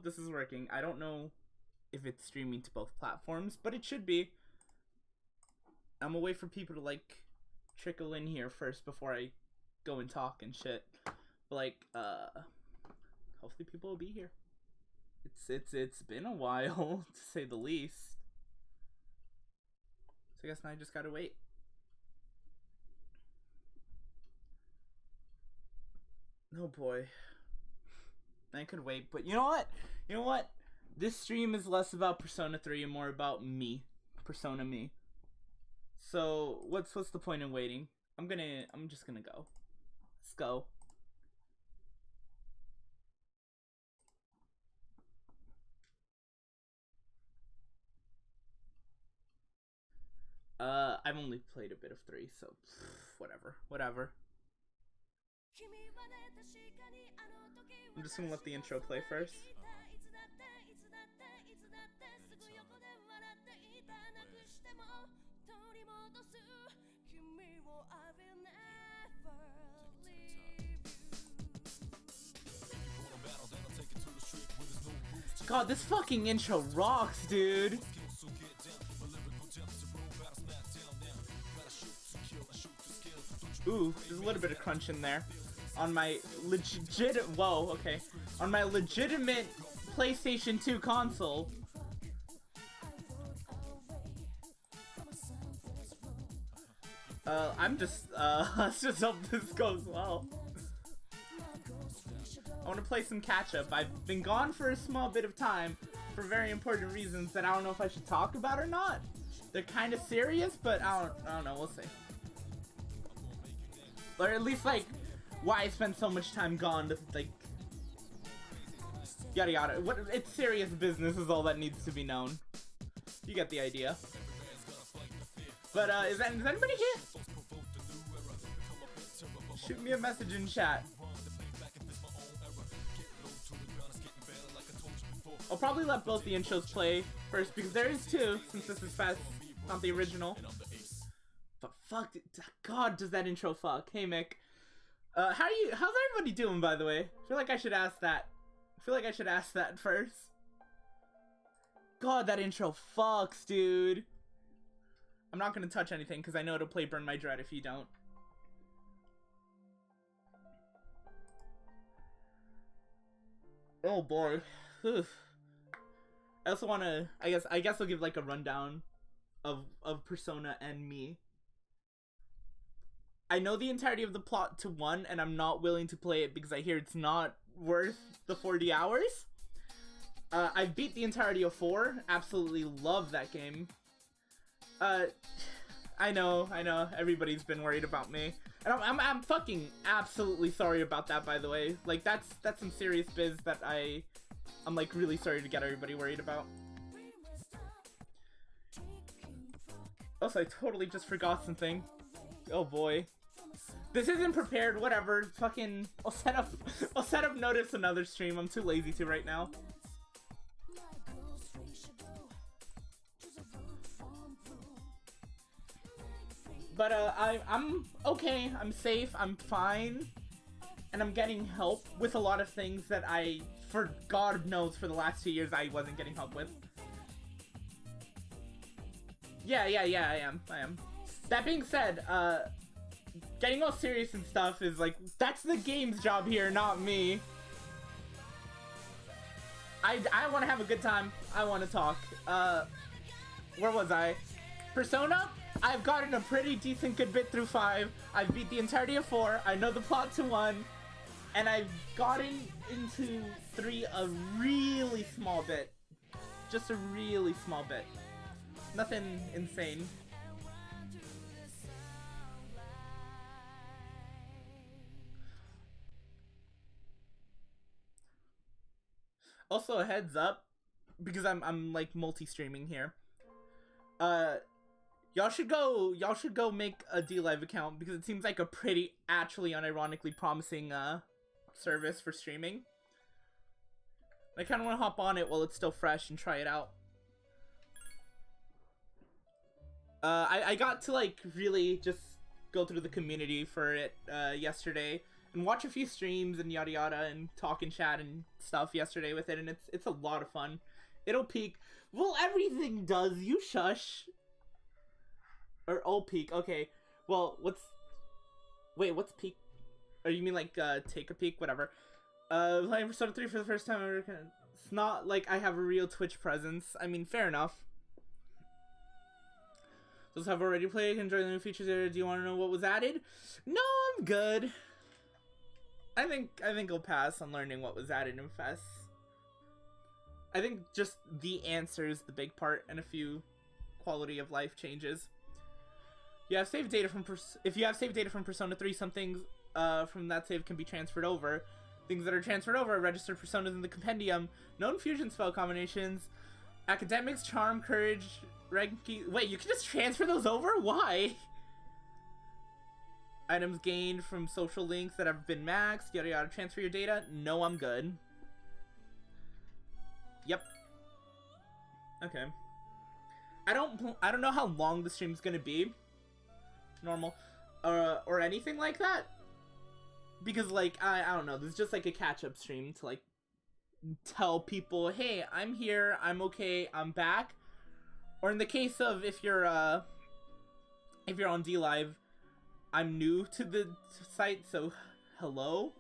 hope this is working. I don't know if it's streaming to both platforms, but it should be. I'm gonna wait for people to like trickle in here first before I go and talk and shit. But like, hopefully people will be here. It's been a while to say the least. So I guess now I just gotta wait. Oh boy. I could wait, but you know what? You know what? This stream is less about Persona 3 and more about me. Persona me. So, what's the point in waiting? I'm just gonna go. Let's go. I've only played a bit of 3, so whatever. I'm just gonna let the intro play first. God, this fucking intro rocks, dude. Ooh, there's a little bit of crunch in there. On my on my legitimate PlayStation 2 console. Let's just hope this goes well. I want to play some catch-up. I've been gone for a small bit of time for very important reasons that I don't know if I should talk about or not. They're kind of serious, but I don't know, we'll see. Or at least, like, why I spent so much time gone to, like, yada yada. It's serious business is all that needs to be known. You get the idea. But, is anybody here? Shoot me a message in chat. I'll probably let both the intros play first because there is 2 since this is FES, not the original. But fuck, God, does that intro fuck? Hey Mick, how's everybody doing, by the way? I feel like I should ask that. First. God, that intro fucks, dude. I'm not gonna touch anything because I know it'll play Burn My Dread if you don't. Oh boy. Oof. I also wanna, I guess I'll give like a rundown of Persona and me. I know the entirety of the plot to 1, and I'm not willing to play it because I hear it's not worth the 40 hours. I beat the entirety of 4. Absolutely love that game. I know. Everybody's been worried about me, and I'm fucking absolutely sorry about that. By the way, like that's some serious biz that I'm like really sorry to get everybody worried about. Also, I totally just forgot something. Oh boy. This isn't prepared, whatever. Fucking I'll set up notice another stream. I'm too lazy to right now. But I'm okay, I'm safe, I'm fine. And I'm getting help with a lot of things that for God knows, for the last 2 years I wasn't getting help with. Yeah, I am. That being said, getting all serious and stuff is like, that's the game's job here, not me. I want to have a good time. I want to talk. Where was I? Persona? I've gotten a pretty decent good bit through 5. I've beat the entirety of 4. I know the plot to 1. And I've gotten into 3 a really small bit. Just a really small bit. Nothing insane. Also, a heads up, because I'm like multi-streaming here. Y'all should go make a D-Live account because it seems like a pretty actually unironically promising service for streaming. I kind of want to hop on it while it's still fresh and try it out. I got to like really just go through the community for it yesterday, and watch a few streams and yada yada and talk and chat and stuff yesterday with it, and it's a lot of fun. It'll peak. Well, everything does. You shush. Or oh, peak. Okay. Well, what's peak? Or you mean like take a peek? Whatever. Playing Persona 3 for the first time ever. It's not like I have a real Twitch presence. I mean, fair enough. Those have already played. Enjoy the new features there. Do you want to know what was added? No, I'm good. I think I'll pass on learning what was added in FES. I think just the answer is the big part, and a few quality of life changes. You have saved data from if you have saved data from Persona 3, some things from that save can be transferred over. Things that are transferred over are registered personas in the compendium, known fusion spell combinations, academics, charm, courage, Renki. Wait, you can just transfer those over? Why? Items gained from social links that have been maxed, yada yada. Transfer your data? No, I'm good. Yep. Okay. I don't know how long the stream's gonna be. Normal. Or anything like that. Because, like, I don't know, this is just like a catch-up stream to, like, tell people, hey, I'm here, I'm okay, I'm back. Or in the case of if you're on DLive, I'm new to the site, so hello.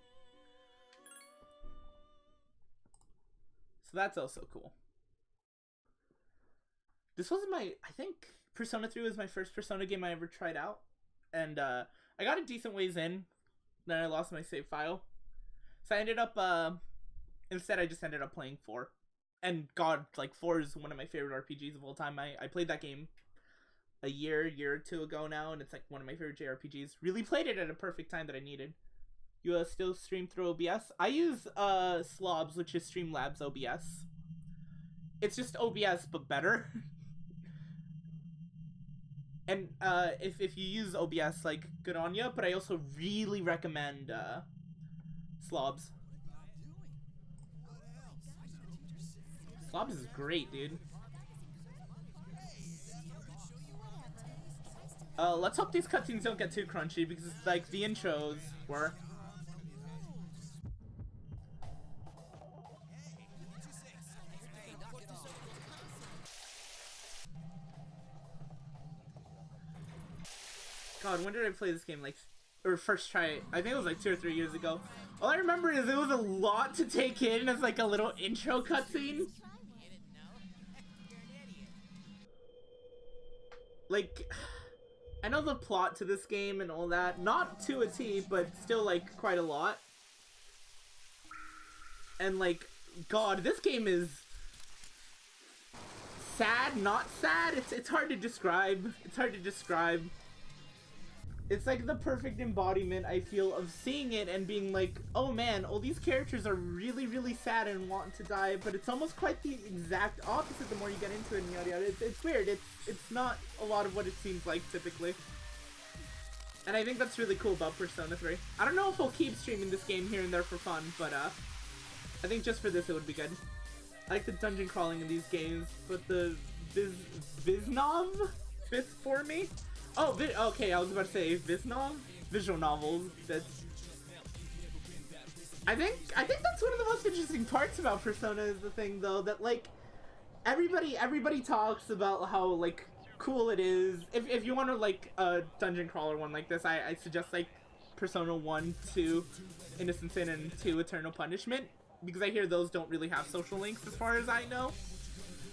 So that's also cool. This was I think Persona 3 was my first Persona game I ever tried out. And I got a decent ways in. Then I lost my save file. So I ended up, instead I just ended up playing 4. And God, like 4 is one of my favorite RPGs of all time. I played that game a year or two ago now, and it's like one of my favorite JRPGs. Really played it at a perfect time that I needed. You still stream through OBS? I use Slobs, which is Streamlabs OBS. It's just OBS, but better. And if you use OBS, like, good on ya, but I also really recommend Slobs. Slobs is great, dude. Let's hope these cutscenes don't get too crunchy, because, like, the intros were. God, when did I play this game? Like, or first try it? I think it was like 2 or 3 years ago. All I remember is it was a lot to take in as like a little intro cutscene. Like, I know the plot to this game and all that. Not to a T, but still like quite a lot. And like, God, this game is sad, not sad. It's hard to describe. It's hard to describe. It's like the perfect embodiment, I feel, of seeing it and being like, oh man, all these characters are really, really sad and want to die, but it's almost quite the exact opposite the more you get into it and yada yada. It's weird. It's not a lot of what it seems like, typically. And I think that's really cool about Persona 3. I don't know if we'll keep streaming this game here and there for fun, but I think just for this it would be good. I like the dungeon crawling in these games, but the Viznov fits for me. Oh, okay, I was about to say Viznov? Visual novels. I think that's one of the most interesting parts about Persona is the thing, though, that, like, everybody talks about how, like, cool it is. If you want to, like, a dungeon crawler one like this, I suggest, like, Persona 1, 2, Innocent Sin, and 2, Eternal Punishment, because I hear those don't really have social links as far as I know.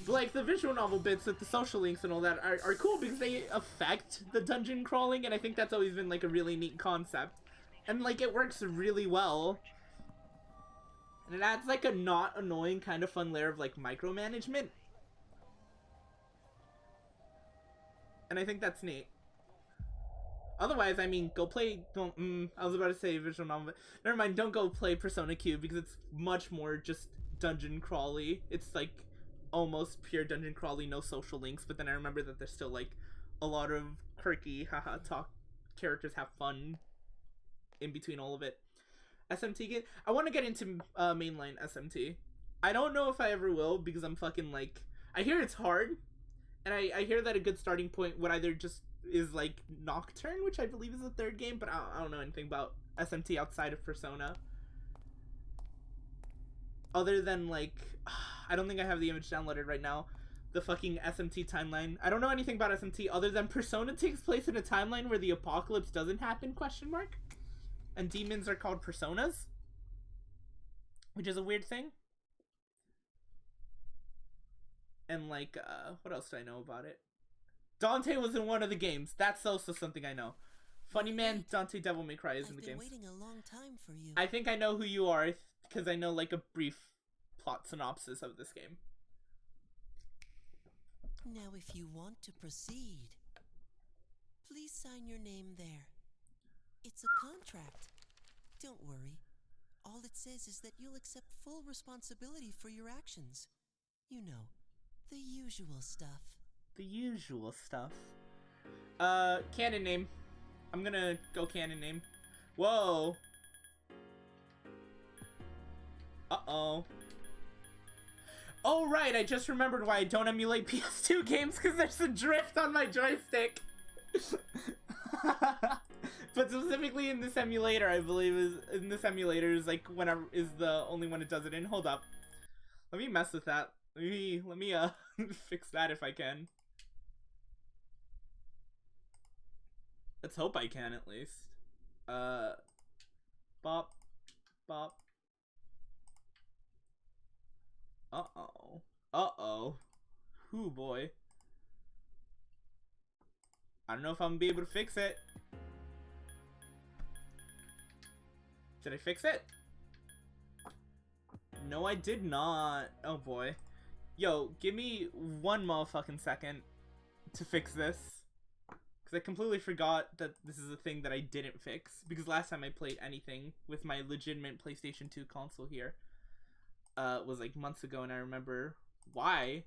Like, the visual novel bits with the social links and all that are cool because they affect the dungeon crawling, and I think that's always been, like, a really neat concept. And, like, it works really well. And it adds, like, a not annoying kind of fun layer of, like, micromanagement. And I think that's neat. Otherwise, I mean, go play, I was about to say visual novel, but never mind, don't go play Persona Q because it's much more just dungeon crawly. It's, like, almost pure dungeon crawly, no social links, but then I remember that there's still like a lot of quirky haha talk characters have fun in between all of it. SMT I want to get into mainline SMT. I don't know if I ever will because I'm fucking like, I hear it's hard, and I hear that a good starting point would either just is like Nocturne, which I believe is the 3rd game, but I don't know anything about SMT outside of Persona. Other than, like, I don't think I have the image downloaded right now. The fucking SMT timeline. I don't know anything about SMT other than Persona takes place in a timeline where the apocalypse doesn't happen, question mark. And demons are called personas. Which is a weird thing. And, like, what else do I know about it? Dante was in one of the games. That's also something I know. Funny Man, Dante Devil May Cry is in the games. I've been waiting a long time for you. I think I know who you are because I know, like, a brief plot synopsis of this game. Now, if you want to proceed, please sign your name there. It's a contract. Don't worry. All it says is that you'll accept full responsibility for your actions. You know, the usual stuff. The usual stuff. Canon name. I'm gonna go canon name. Whoa. Uh-oh. Oh, right, I just remembered why I don't emulate PS2 games, because there's a drift on my joystick. But specifically in this emulator, I believe is like whenever is the only one it does it in. Hold up. Let me mess with that. Let me fix that if I can. Let's hope I can at least. Bop. Bop. Uh-oh. Uh-oh. Hoo boy. I don't know if I'm gonna be able to fix it. Did I fix it? No, I did not. Oh boy. Yo, give me one motherfucking second to fix this. Because I completely forgot that this is a thing that I didn't fix. Because last time I played anything with my legitimate PlayStation 2 console here was like months ago, and I remember why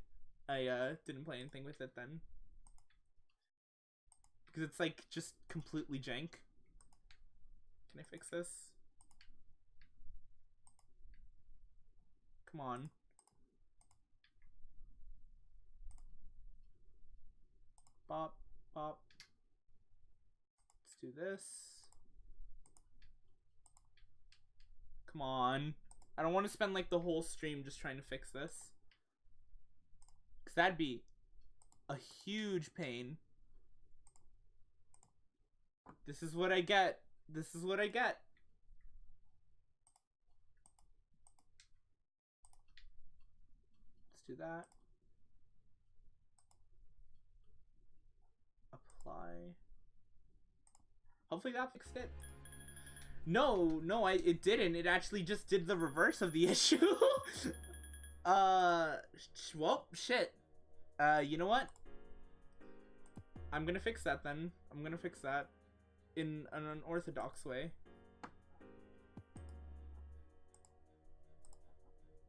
I didn't play anything with it then. Because it's like just completely jank. Can I fix this? Come on. Bop, bop. Let's do this. Come on. I don't want to spend like the whole stream just trying to fix this. Because that'd be a huge pain. This is what I get. This is what I get. Let's do that. Apply. Hopefully that fixed it. No, it didn't. It actually just did the reverse of the issue. Well, shit. You know what? I'm gonna fix that then. I'm gonna fix that in an unorthodox way.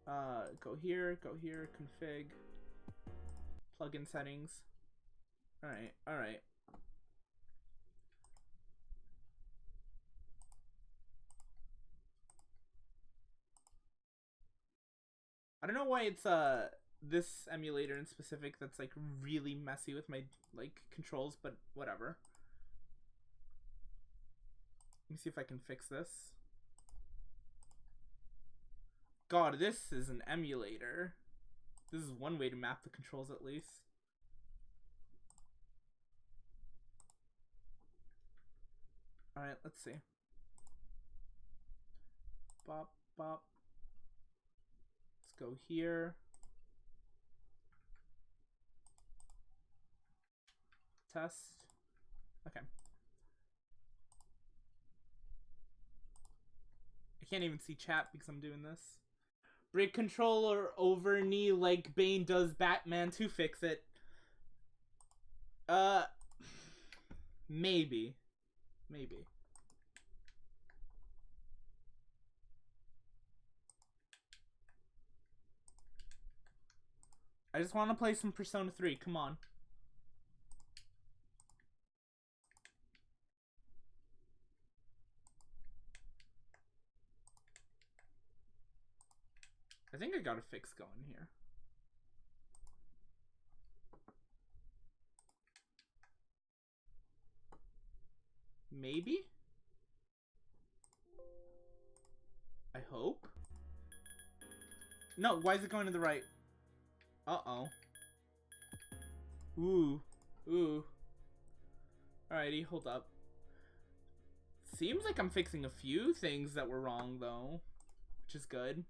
Go here, config, plugin settings. Alright. I don't know why it's this emulator in specific that's like really messy with my like controls, but whatever. Let me see if I can fix this. God, this is an emulator. This is one way to map the controls at least. Alright, let's see. Bop, bop. Let's go here. Test. Okay. I can't even see chat because I'm doing this. Break controller over knee like Bane does Batman to fix it. Maybe. I just want to play some Persona 3. Come on. I think I got a fix going here. Maybe? hope. No, why is it going to the right? Uh-oh. Ooh. Ooh. Alrighty, hold up. Seems like I'm fixing a few things that were wrong, though. Which is good.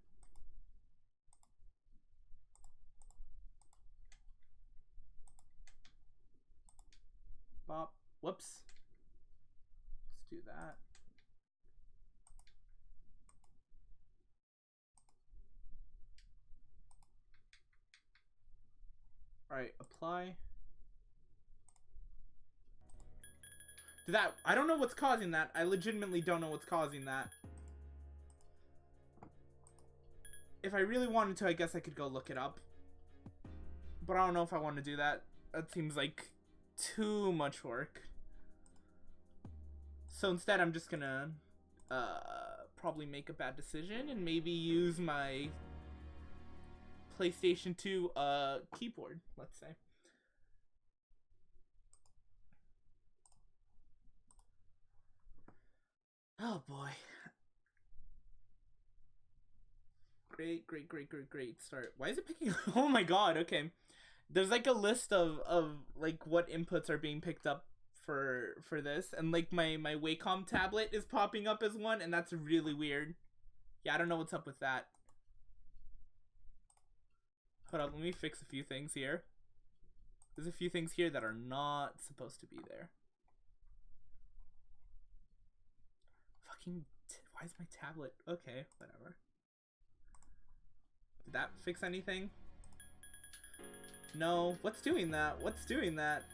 Bop. Whoops. Let's do that. Alright, apply. Did that... I don't know what's causing that. I legitimately don't know what's causing that. If I really wanted to, I guess I could go look it up. But I don't know if I want to do that. That seems like too much work. So instead, I'm just gonna probably make a bad decision and maybe use my PlayStation 2 keyboard, let's say. Oh boy. Great start. Why is it picking up? Oh my god, okay. There's like a list of like what inputs are being picked up for this, and like my Wacom tablet is popping up as one, and that's really weird. Yeah, I don't know what's up with that. Hold on, let me fix a few things here. There's a few things here that are not supposed to be there. Fucking why is my tablet? Okay, whatever. Did that fix anything? No. What's doing that? What's doing that?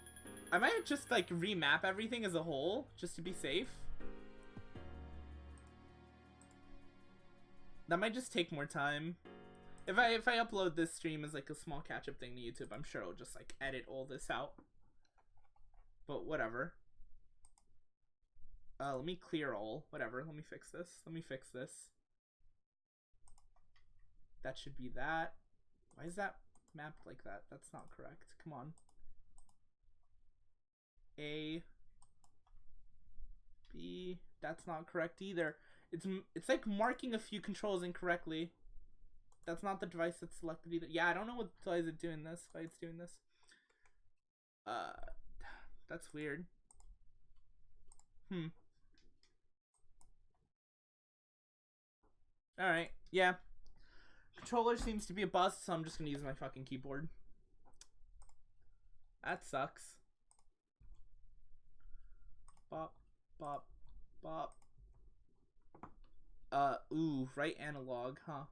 I might just like remap everything as a whole just to be safe. That might just take more time. If I upload this stream as like a small catch-up thing to YouTube, I'm sure I'll just like edit all this out. But whatever. Let me clear all. Whatever. Let me fix this. Let me fix this. That should be that. Why is that mapped like that? That's not correct. Come on. A. B. That's not correct either. It's like marking a few controls incorrectly. That's not the device that's selected either. Yeah, I don't know why is it doing this. Why it's doing this. That's weird. Alright, yeah. Controller seems to be a bust, so I'm just gonna use my fucking keyboard. That sucks. Bop, bop, bop. Ooh, right analog, huh?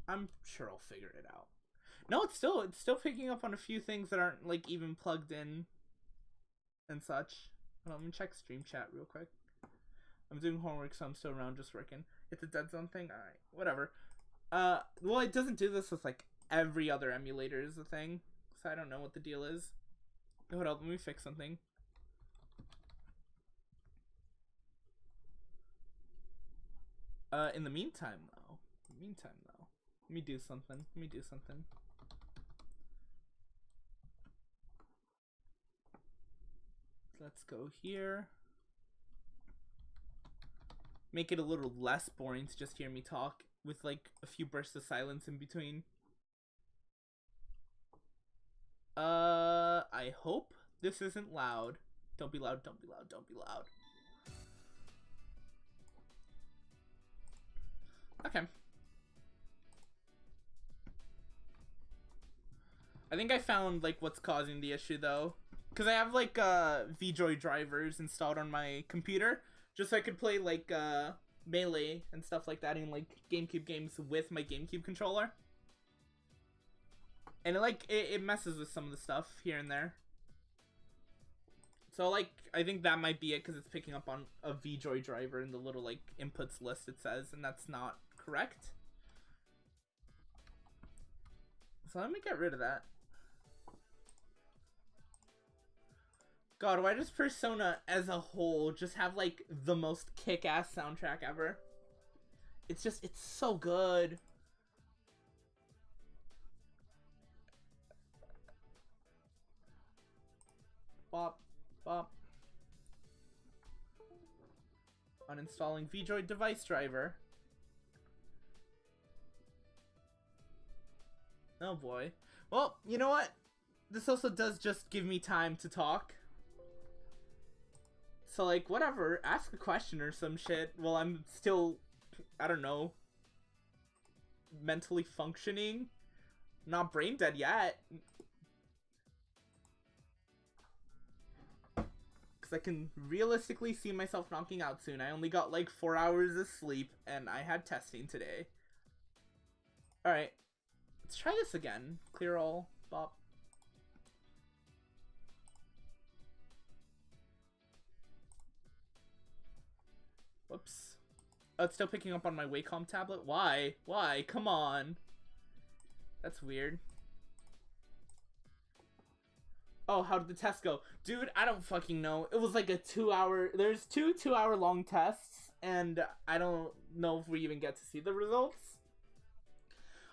I'm sure I'll figure it out. No, it's still picking up on a few things that aren't like even plugged in and such. Hold on, let me check stream chat real quick. I'm doing homework, so I'm still around just working. It's a dead zone thing? Alright, whatever. Well, it doesn't do this with like every other emulator is the thing, so I don't know what the deal is. Hold up, let me fix something. In the meantime though, let me do something. Let's go here. Make it a little less boring to just hear me talk with like a few bursts of silence in between. I hope this isn't loud. Don't be loud, don't be loud, don't be loud. Okay. I think I found like what's causing the issue though. Cause I have like VJoy drivers installed on my computer. Just so I could play like Melee and stuff like that in like GameCube games with my GameCube controller. And it messes with some of the stuff here and there. So like I think that might be it because it's picking up on a VJoy driver in the little like inputs list it says, and that's not correct. So let me get rid of that. God, why does Persona as a whole just have like the most kick-ass soundtrack ever? It's so good. Bop, bop. Uninstalling VDroid device driver. Oh boy. Well, you know what? This also does just give me time to talk. So, like, whatever. Ask a question or some shit while I'm still, I don't know, mentally functioning. Not brain dead yet. Because I can realistically see myself knocking out soon. I only got like 4 hours of sleep and I had testing today. Alright. Let's try this again. Clear all. Bop. Whoops. Oh, it's still picking up on my Wacom tablet? Why? Why? Come on. That's weird. Oh, how did the test go? Dude, I don't fucking know. It was like a 2 hour... There's 2 2-hour long tests, and I don't know if we even get to see the results.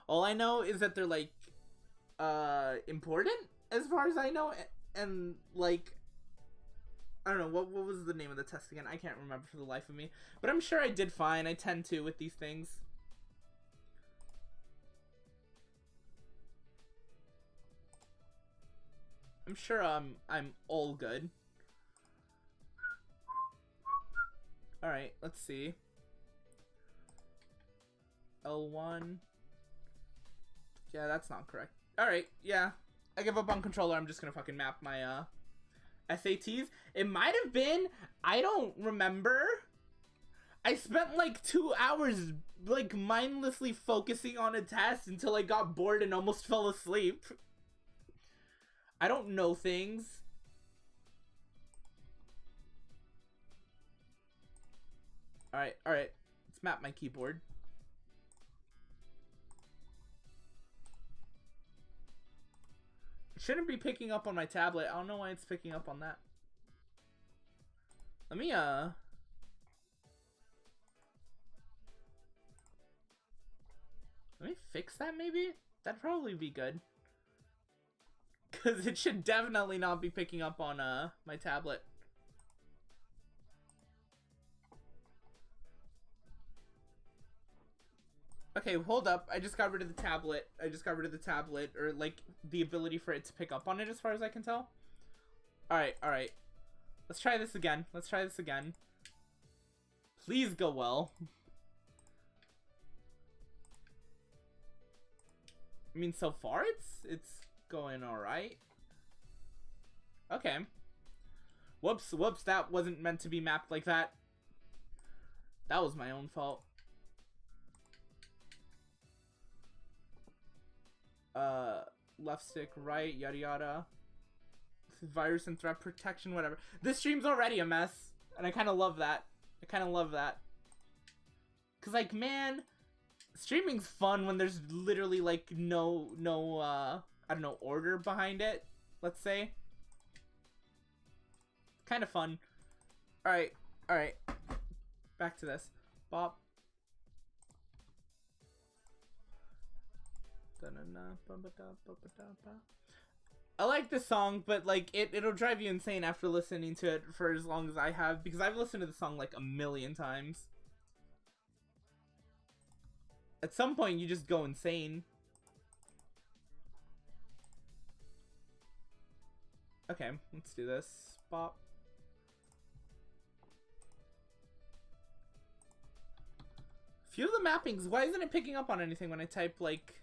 All I know is that they're, like, important, as far as I know, and, like... I don't know, what was the name of the test again? I can't remember for the life of me. But I'm sure I did fine. I tend to with these things. I'm sure I'm all good. Alright, let's see. L1. Yeah, that's not correct. Alright, yeah. I give up on controller. I'm just gonna fucking map my, SATs. It might have been. I don't remember. I spent like 2 hours like mindlessly focusing on a test until I got bored and almost fell asleep. I don't know things. Alright, alright. Let's map my keyboard. It shouldn't be picking up on my tablet. I don't know why it's picking up on that. Let me fix that maybe? That'd probably be good. Cause it should definitely not be picking up on my tablet. Okay, hold up. I just got rid of the tablet. Or like the ability for it to pick up on it as far as I can tell. Alright, alright. Let's try this again. Please go well. I mean, so far it's going alright. Okay. Whoops, that wasn't meant to be mapped like that. That was my own fault. Left stick, right, yada yada. Virus and threat protection, whatever. This stream's already a mess, and I kind of love that. Cause like, man, streaming's fun when there's literally like no I don't know, order behind it. Let's say. Kind of fun. All right. Back to this. Bop. I like this song, but like it'll drive you insane after listening to it for as long as I have, because I've listened to the song like a million times. At some point you just go insane. Okay, let's do this. Bop. Few of the mappings, why isn't it picking up on anything when I type like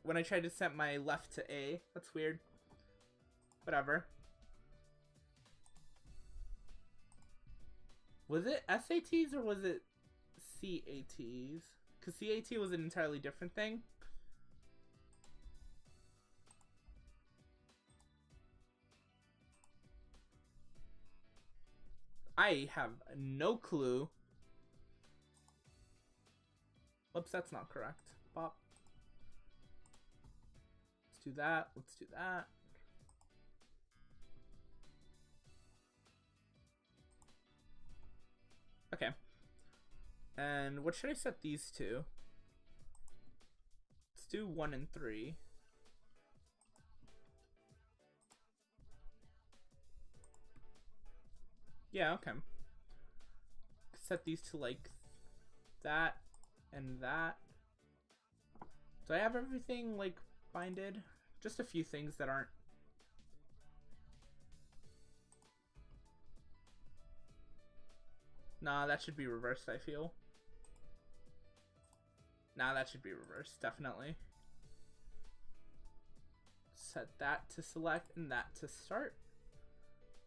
when I try to set my left to A? That's weird. Whatever. Was it SATs or was it CATs? Because CAT was an entirely different thing. I have no clue. Whoops, that's not correct. Bop. Let's do that. Okay. And what should I set these to? Let's do 1 and 3. Yeah, okay. set these to like that and that. Do I have everything like binded? Just a few things that aren't. Nah, that should be reversed, I feel. Nah, that should be reversed, definitely. Set that to select and that to start.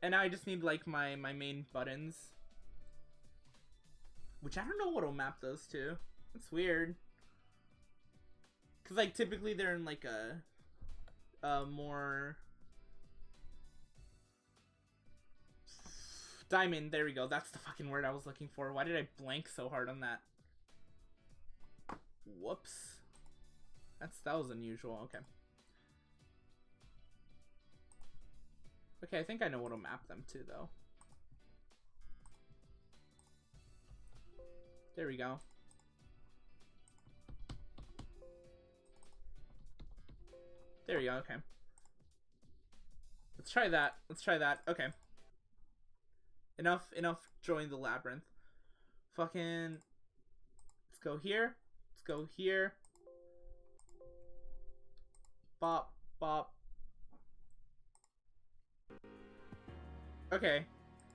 And now I just need like my main buttons. Which I don't know what will map those to. That's weird. Cause like typically they're in like a more diamond. There we go. That's the fucking word I was looking for. Why did I blank so hard on that? Whoops. That was unusual. Okay. Okay, I think I know what to map them to though. There we go. There we go, okay. Let's try that. Let's try that. Okay. Enough join the labyrinth. Fucking let's go here. Let's go here. Bop, bop. Okay.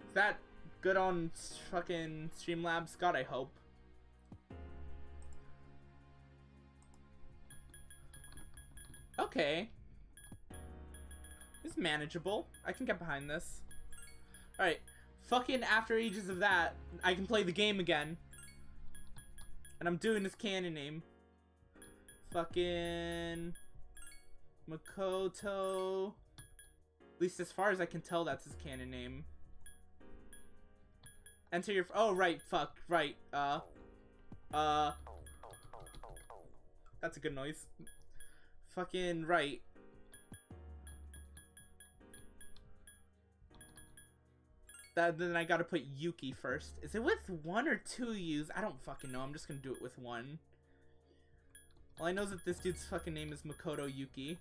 Is that good on fucking Streamlabs? God, I hope. Okay. It's manageable. I can get behind this. Alright. Fucking after ages of that, I can play the game again. And I'm doing this canon name. Fucking Makoto. At least as far as I can tell, that's his canon name. Enter your... Oh, right. Fuck. Right. That's a good noise. Fucking right. Then I gotta put Yuki first. Is it with 1 or 2 U's? I don't fucking know. I'm just gonna do it with 1. All I know is that this dude's fucking name is Makoto Yuki.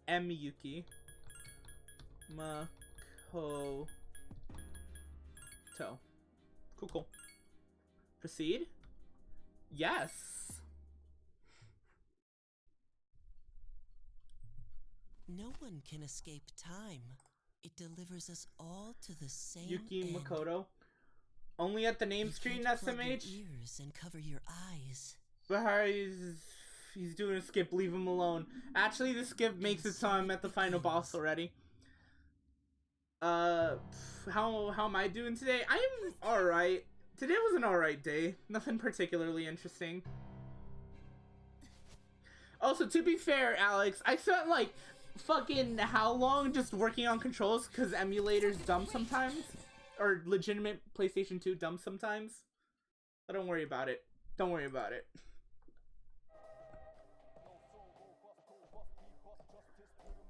M Yuki. Makoto. Cool, cool. Proceed? Yes. No one can escape time. It delivers us all to the same Yuki end. Makoto. Only at the name You screen, can't plug your SMH? ears and cover your eyes. But he's doing a skip, leave him alone. Actually, the skip makes it so I'm at the final boss already. How am I doing today? I'm alright. Today was an alright day. Nothing particularly interesting. Also, to be fair, Alex, I spent like fucking how long just working on controls because emulators dumb sometimes? Or legitimate PlayStation 2 dumb sometimes? But don't worry about it. Don't worry about it.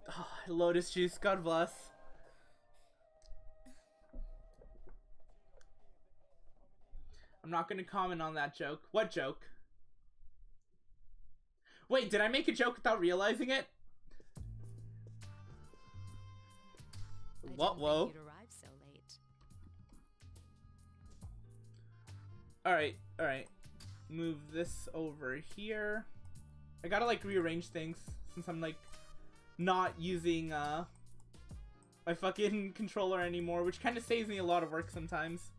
Oh, Lotus Juice, God bless. I'm not gonna comment on that joke. What joke? Wait, did I make a joke without realizing it? What? Whoa. You'd arrive so late. Alright. Move this over here. I gotta like rearrange things since I'm like not using my fucking controller anymore, which kind of saves me a lot of work sometimes.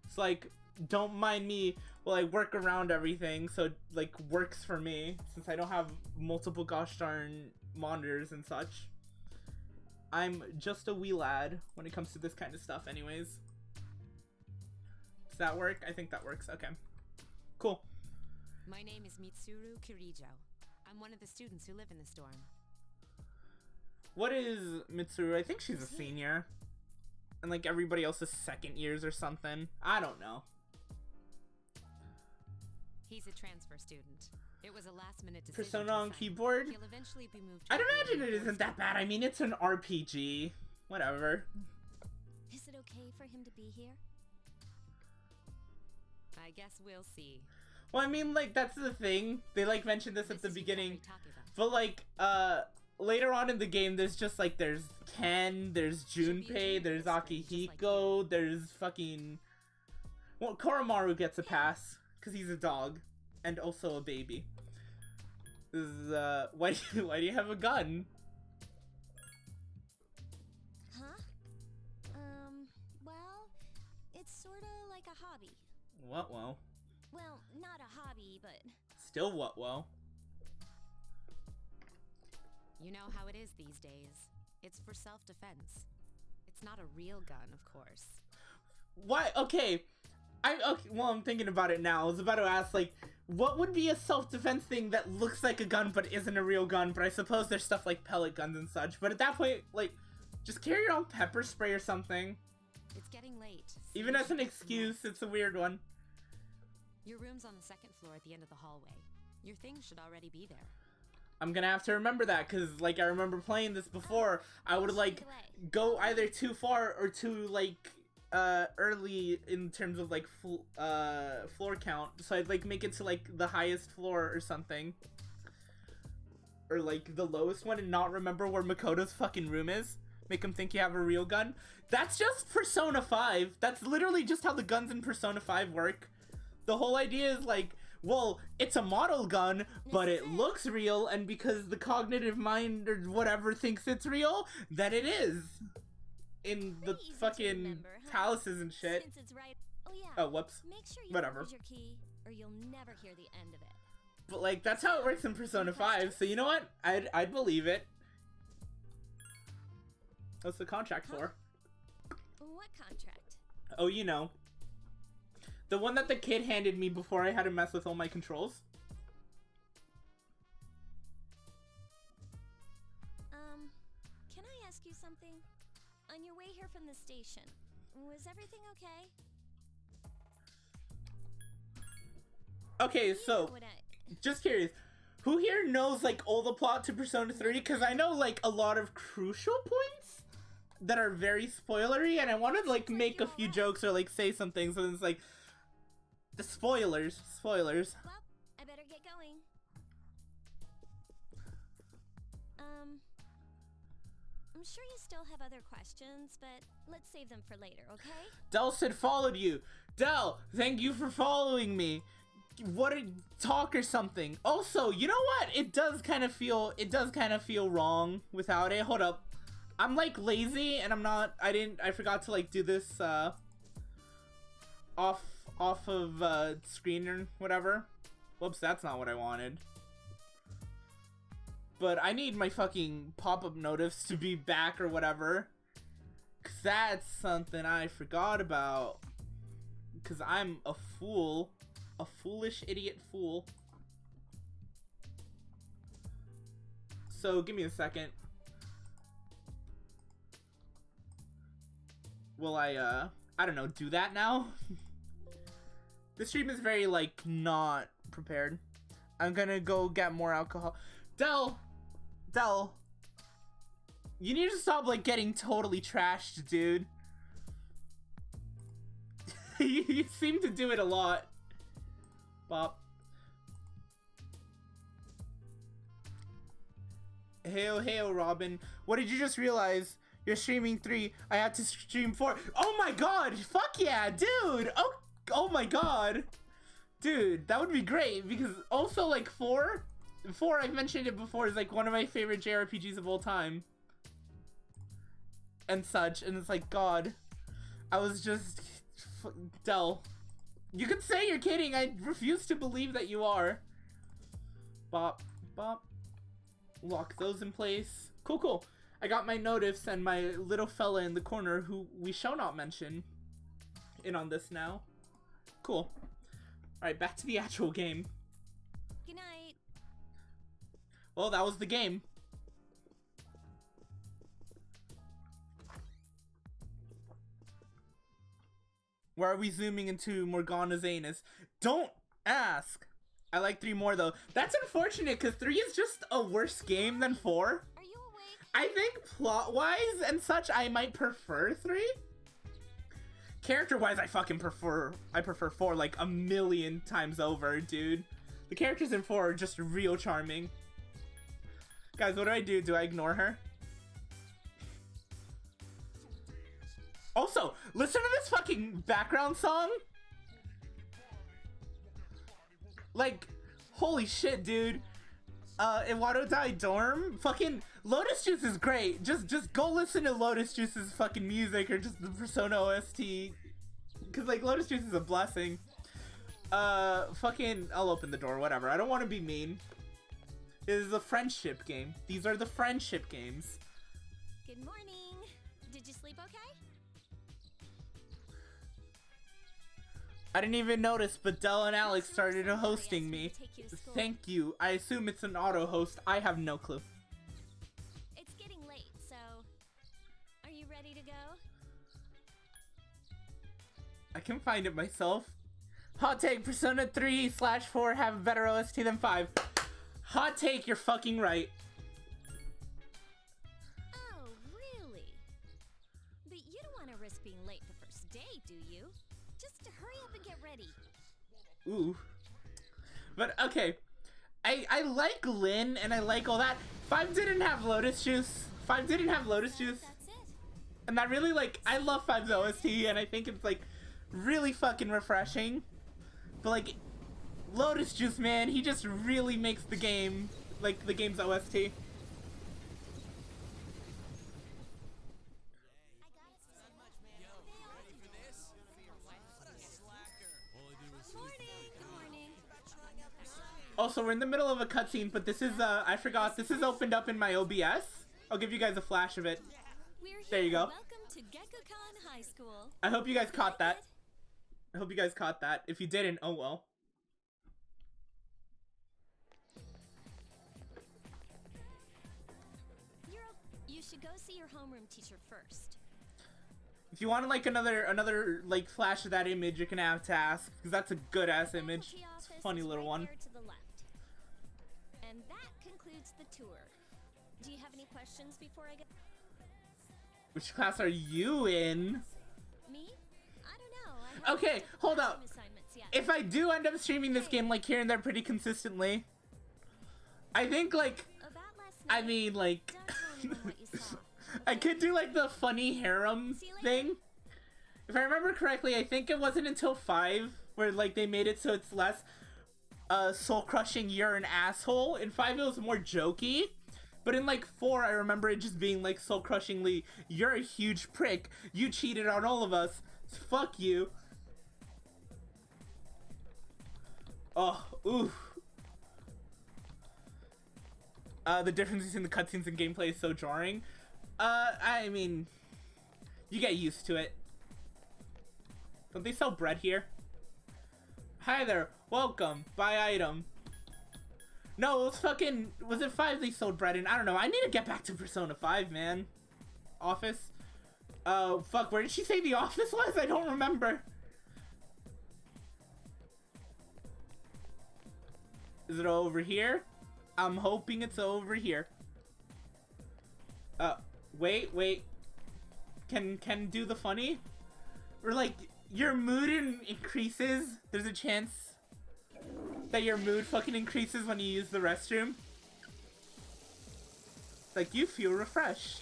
It's like, don't mind me while I work around everything so it like works for me since I don't have multiple gosh darn monitors and such. I'm just a wee lad when it comes to this kind of stuff anyways. Does that work? I think that works. Okay. Cool. My name is Mitsuru Kirijo. I'm one of the students who live in the storm. What is Mitsuru? I think she's a senior. And like everybody else is second years or something. I don't know. He's a transfer student. It was a last-minute decision. Persona on keyboard? He'll eventually be moved. I'd imagine it isn't that bad. I mean, it's an RPG. Whatever. Is it okay for him to be here? I guess we'll see. Well, I mean, like, that's the thing. They, like, mentioned this at the beginning. Takeba. But, like, later on in the game, there's just like, there's Ken, there's Junpei, there's Akihiko, there's fucking... Well, Koromaru gets a pass, because he's a dog, and also a baby. This is, why do you have a gun? Huh? Well, it's sorta like a hobby. What, well? Well, not a hobby, but... Still what, well? You know how it is these days. It's for self-defense. It's not a real gun, of course. What? Okay. Okay, well, I'm thinking about it now. I was about to ask, like, what would be a self-defense thing that looks like a gun but isn't a real gun? But I suppose there's stuff like pellet guns and such. But at that point, like, just carry your own pepper spray or something. It's getting late. Even as an excuse, it's a weird one. Your room's on the second floor at the end of the hallway. Your things should already be there. I'm gonna have to remember that, because, like, I remember playing this before. I would, like, go either too far or too, like, early in terms of, like, floor count. So I'd, like, make it to, like, the highest floor or something. Or, like, the lowest one and not remember where Makoto's fucking room is. Make him think you have a real gun. That's just Persona 5. That's literally just how the guns in Persona 5 work. The whole idea is, like, well, it's a model gun, but it looks real, and because the cognitive mind or whatever thinks it's real, then it is. In the fucking palaces and shit. Since it's right... Oh, yeah. Oh, whoops. Make sure you Whatever. use your key, or you'll never hear the end of it. But, like, that's how it works in Persona 5, so you know what? I'd believe it. What's the contract for? What contract? Oh, you know. The one that the kid handed me before I had to mess with all my controls. Can I ask you something? On your way here from the station, was everything okay? Okay, so, just curious. Who here knows, like, all the plot to Persona 3? Because I know, like, a lot of crucial points that are very spoilery, and I want to, like, make a few jokes or, like, say some things, and it's like, the spoilers. Well, I better get going. I'm sure you still have other questions, but let's save them for later, okay? Del said followed you. Del, thank you for following me. What a talk or something. Also, you know what? It does kind of feel wrong without it. Hold up. I'm like lazy and I forgot to like do this off of screen or whatever. Whoops, that's not what I wanted. But I need my fucking pop-up notice to be back or whatever. Cause that's something I forgot about. Cause I'm a fool. A foolish idiot fool. So give me a second. Will I don't know, do that now? The stream is very like not prepared. I'm gonna go get more alcohol. Del, you need to stop like getting totally trashed, dude. You seem to do it a lot. Bop. Heyo, Robin. What did you just realize? You're streaming 3. I had to stream 4. Oh my god! Fuck yeah, dude! Oh my god. Dude, that would be great, because also, like, 4, I've mentioned it before, is, like, one of my favorite JRPGs of all time. And such, and it's like, god. I was just... Del. You could say you're kidding, I refuse to believe that you are. Bop, bop. Lock those in place. Cool. I got my notice and my little fella in the corner, who we shall not mention, in on this now. Cool. Alright, back to the actual game. Good night. Well, that was the game. Where are we zooming into Morgana's anus? Don't ask! I like 3 more though. That's unfortunate because 3 is just a worse game than 4. Are you awake? I think plot-wise and such, I might prefer 3. Character-wise, I prefer 4 like a million times over, dude. The characters in 4 are just real charming. Guys, what do? Do I ignore her? Also, listen to this fucking background song. Like, holy shit, dude. Iwado Dai Dorm, fucking Lotus Juice is great. Just go listen to Lotus Juice's fucking music or just the Persona OST. Cause like Lotus Juice is a blessing. Fucking, I'll open the door, whatever. I don't want to be mean. This is a friendship game. These are the friendship games. Good morning. Did you sleep okay? I didn't even notice, but Dell and Alex started hosting me. Thank you. I assume it's an auto host. I have no clue. It's getting late, so are you ready to go? I can find it myself. Hot take, Persona 3/4 have a better OST than 5. Hot take, you're fucking right. Oh, really? But you don't want to risk being late the first day, do you? Just to hurry up and get ready. Ooh. But okay. I like Lynn and I like all that. 5 didn't have Lotus Juice. 5 didn't have Lotus Juice. That's it. And that really, like, I love 5's OST and I think it's like really fucking refreshing. But like Lotus Juice, man, he just really makes the game, like the game's OST. Also, we're in the middle of a cutscene, but this is, I forgot, this is opened up in my OBS. I'll give you guys a flash of it. There you go. Welcome to Gekkokan High School. I hope you guys caught that. I hope you guys caught that. If you didn't, oh well. You should go see your homeroom teacher first. If you want like another like flash of that image, you're gonna have to ask, because that's a good ass image. It's a funny little one. To the left. And that concludes the tour. Do you have any questions before I go? Which class are you in? Me? I don't know. I haven't Okay, picked up hold classroom up. assignments yet. If I do end up streaming this game like here and there pretty consistently, I think like, About last I night, mean like, don't tell anyone what you saw. I could do like the funny harem See you later. thing. If I remember correctly, I think it wasn't until 5 where like they made it so it's less soul crushing, you're an asshole. In 5 it was more jokey. But in like 4 I remember it just being like soul crushingly, you're a huge prick. You cheated on all of us. Fuck you. Oh, ooh. The difference between the cutscenes and gameplay is so jarring. I mean, you get used to it. Don't they sell bread here? Hi there, welcome, buy item. No, it was fucking, was it 5 they sold bread in? I don't know, I need to get back to Persona 5, man. Office? Fuck, where did she say the office was? I don't remember. Is it over here? I'm hoping it's over here. Wait. Can do the funny? Or like, your mood increases. There's a chance that your mood fucking increases when you use the restroom. Like, you feel refreshed.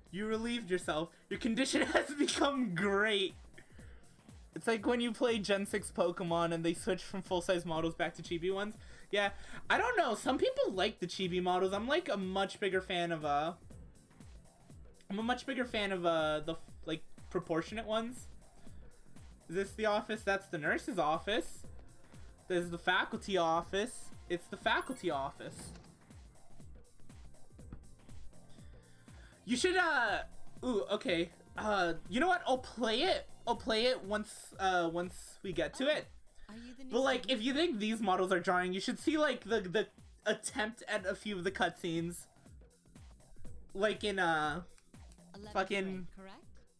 You relieved yourself. Your condition has become great. It's like when you play Gen 6 Pokemon and they switch from full-size models back to chibi ones. Yeah, I don't know. Some people like the chibi models. I'm like a much bigger fan of the like proportionate ones. Is this the office? That's the nurse's office. This is the faculty office. It's the faculty office. You should ooh, okay. You know what? I'll play it once we get to it. But like, if you think these models are jarring, you should see like the attempt at a few of the cutscenes, like in fucking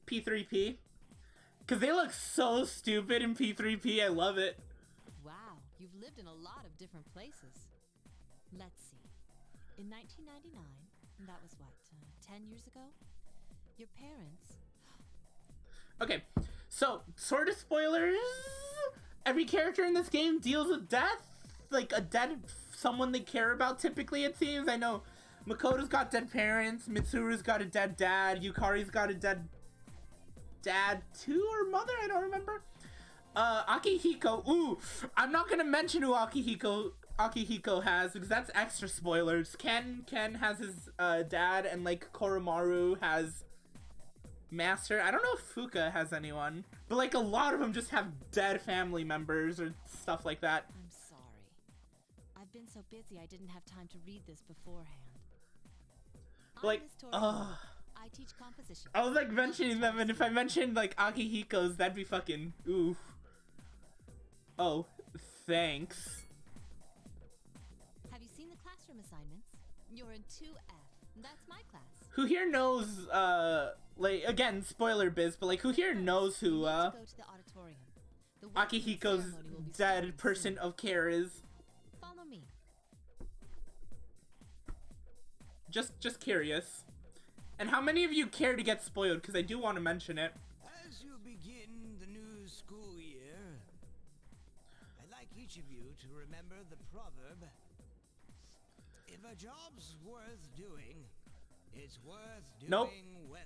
P3P, because they look so stupid in P3P. I love it. Wow, you've lived in a lot of different places. Let's see. In 1999, that was what, 10 years ago? Your parents... Okay, so, sort of spoilers. Every character in this game deals with death. like a dead someone they care about. Typically, it seems. I know Makoto's got dead parents. Mitsuru's got a dead dad. Yukari's got a dead dad too, or mother. I don't remember. Akihiko. Ooh, I'm not gonna mention who Akihiko has because that's extra spoilers. Ken has his dad, and like Koromaru has Master. I don't know if Fuka has anyone, but like a lot of them just have dead family members or stuff like that. I'm sorry. I've been so busy I didn't have time to read this beforehand. Like, I teach composition. I was like mentioning them, and if I mentioned like Akihiko's, that'd be fucking oof. Oh, thanks. Have you seen the classroom assignments? You're in 2F. That's my class. Who here knows, like, again, spoiler biz, but like, who here knows who, Go to the auditorium. The welcoming Akihiko's ceremony will be dead starting person soon. of care is? Follow me. Just curious. And how many of you care to get spoiled? Because I do want to mention it. As you begin the new school year, I'd like each of you to remember the proverb: if a job's worth doing, it's worth doing Nope. well.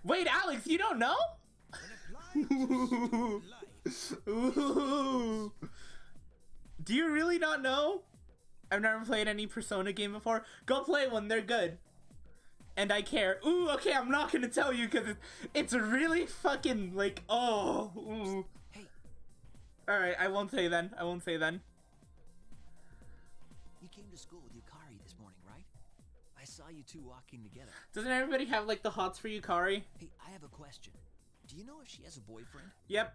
Wait, Alex, you don't know? When applied to student life, Ooh. Do you really not know? I've never played any Persona game before. Go play one, they're good. And I care. Ooh, okay, I'm not gonna tell you because it's really fucking like, oh. Ooh. hey, Alright, I won't say then. I won't say then. You came to school with Yukari this morning, right? I saw you two walking together. Doesn't everybody have like the hots for Yukari? Hey, I have a question. Do you know if she has a boyfriend? Yep.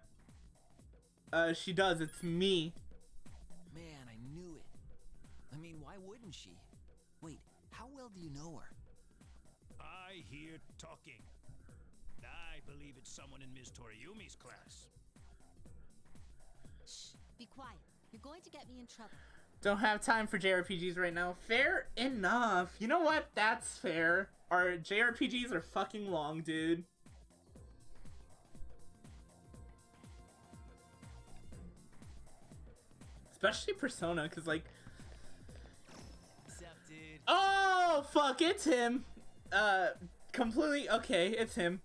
She does. It's me. Man, I knew it. I mean, why wouldn't she? Wait, how well do you know her? I hear talking. I believe it's someone in Ms. Toriyumi's class. Shh. Be quiet. You're going to get me in trouble. Don't have time for JRPGs right now. Fair enough. You know what? That's fair. Our JRPGs are fucking long, dude. Especially Persona, because like... What's up, dude? Oh, fuck, it's him. Completely... Okay, it's him.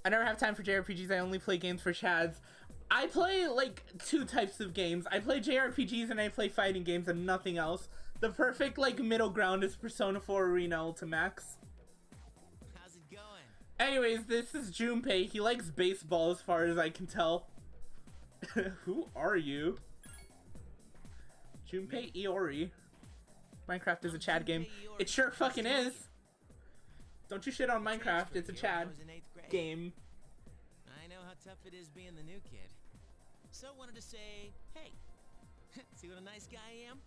I never have time for JRPGs. I only play games for Chads. I play, like, two types of games. I play JRPGs and I play fighting games and nothing else. The perfect, like, middle ground is Persona 4 Arena Ultimax. How's it going? Anyways, this is Junpei. He likes baseball as far as I can tell. Who are you? Junpei Iori. Minecraft is a Chad game. It sure fucking is. Don't you shit on Minecraft, it's a Chad game. I know how tough it is being the new kid. So wanted to say, hey, see what a nice guy I am?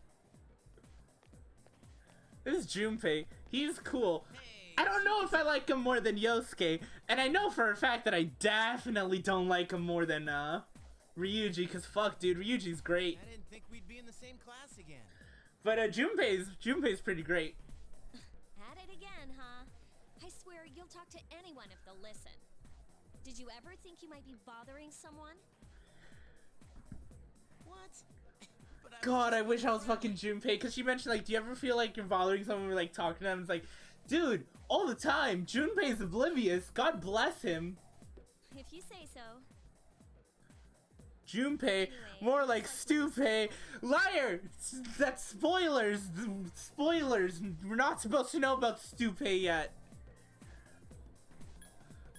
This is Junpei. He's cool. Hey, I don't know if I like him more than Yosuke, and I know for a fact that I definitely don't like him more than Ryuji, cause fuck, dude, Ryuji's great. I didn't think we'd be in the same class again. But Junpei's pretty great. At it again, huh? I swear you'll talk to anyone if they'll listen. Did you ever think you might be bothering someone? What? But God, I wish I was fucking Junpei, cause she mentioned like, do you ever feel like you're bothering someone or like talking to them? It's like, dude, all the time. Junpei's oblivious. God bless him. If you say so. Junpei, more like Stupei. Liar! That's spoilers! Spoilers! We're not supposed to know about Stupei yet.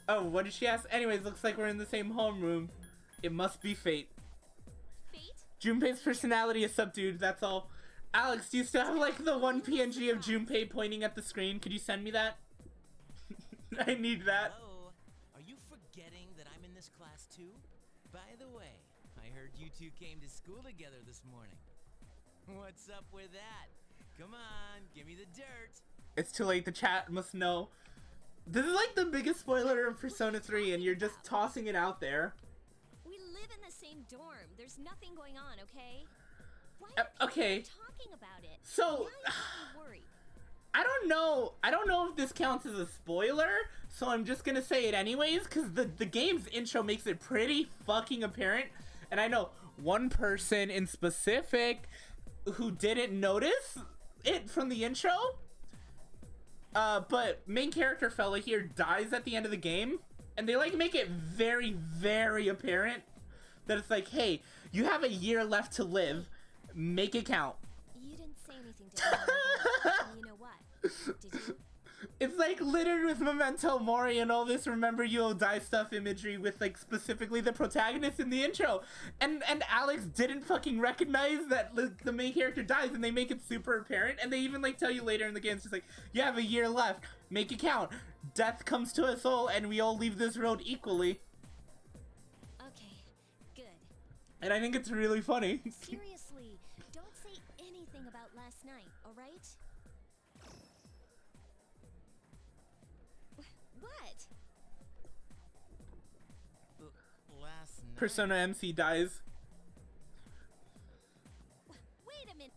Oh, what did she ask? Anyways, looks like we're in the same homeroom. It must be fate. Fate? Junpei's personality is subdued, that's all. Alex, do you still have like the one PNG of Junpei pointing at the screen? Could you send me that? I need that. Hello? Are you forgetting that I'm in this class too? By the way, I heard you two came to school together this morning. What's up with that? Come on, give me the dirt. It's too late, the chat must know. This is like the biggest spoiler of Persona 3 and you're just tossing it out there. We live in the same dorm. There's nothing going on, okay? Why okay. are people talking about it? So, Why are you worried? I don't know if this counts as a spoiler, so I'm just gonna say it anyways, because the game's intro makes it pretty fucking apparent. And I know one person in specific who didn't notice it from the intro. But main character fella here dies at the end of the game, and they like make it very, very apparent that it's like, hey, you have a year left to live, make it count. You didn't say anything to me. You know what? Did you? It's like littered with memento mori and all this remember you'll die stuff imagery with like specifically the protagonist in the intro, and Alex didn't fucking recognize that the main character dies, and they make it super apparent, and they even like tell you later in the game, it's just like, you have a year left, make it count, death comes to us all and we all leave this road equally. Okay, good. And I think it's really funny. Seriously, don't say anything about last night, alright? What? Last night. Persona MC dies. Wait a minute.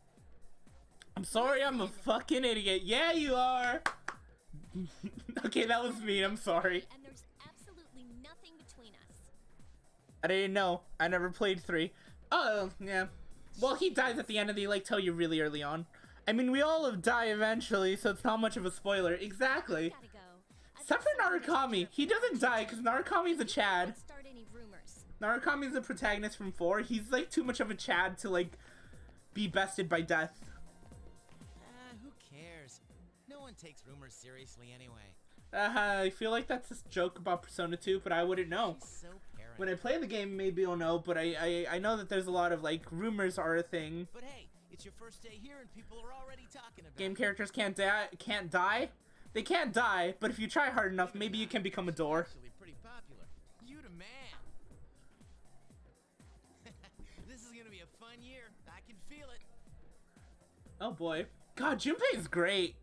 I'm sorry, I'm a fucking idiot. Yeah, you are. Okay, that was mean. I'm sorry. And there's absolutely nothing between us. I didn't know. I never played 3. Oh, yeah. Well, he dies at the end and they like tell you really early on. I mean, we all have die eventually, so it's not much of a spoiler. Exactly. Gotta go. Except for Narukami. He doesn't die because Narukami's a Chad. Don't start any rumors. Narukami's the protagonist from 4. He's like too much of a Chad to like be bested by death. Who cares? No one takes rumors seriously anyway. I feel like that's a joke about Persona 2, but I wouldn't know. She's so paranoid. When I play the game, maybe I'll know, but I know that there's a lot of like rumors are a thing. But hey, it's your first day here and people are already talking about Game it. characters can't die. They can't die, but if you try hard enough, maybe you can become a door. Actually pretty popular. You the man. This is gonna be a fun year. I can feel it. Oh boy. God, Junpei's great.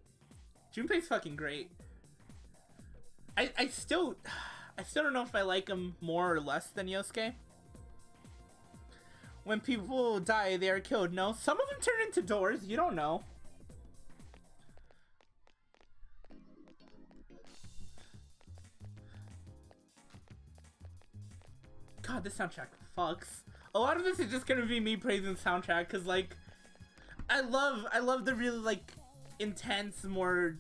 Junpei's fucking great. I still don't know if I like him more or less than Yosuke. When people die, they are killed. No, some of them turn into doors. You don't know. God, this soundtrack fucks. A lot of this is just gonna be me praising soundtrack, cause like, I love the really like intense, more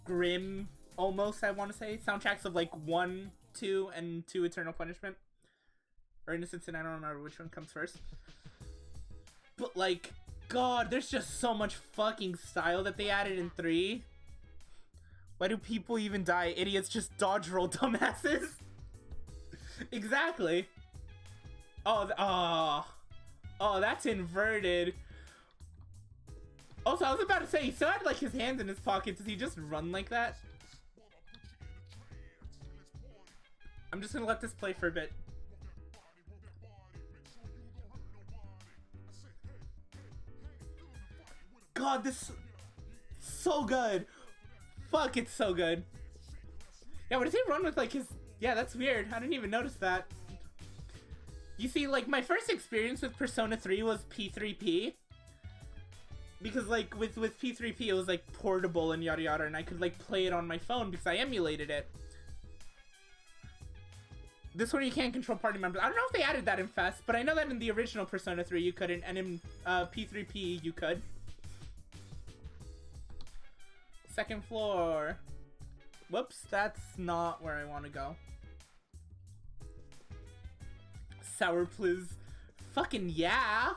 grim, almost I want to say, soundtracks of like 1, 2, and 2 Eternal Punishment, or Innocence, and I don't remember which one comes first. But like, God, there's just so much fucking style that they added in 3. Why do people even die? Idiots just dodge roll, dumbasses. Exactly. Oh, that's inverted. Also, I was about to say, he still had like his hands in his pockets. Does he just run like that? I'm just gonna let this play for a bit. God, this so good. Fuck, it's so good. Yeah, what does he run with like his... Yeah, that's weird. I didn't even notice that. You see, like, my first experience with Persona 3 was P3P. Because, like, with P3P, it was, like, portable and yada yada, and I could, like, play it on my phone because I emulated it. This one you can't control party members. I don't know if they added that in FES, but I know that in the original Persona 3 you couldn't, and in P3P you could. Second floor. Whoops, that's not where I want to go. Sour please. Fucking yeah!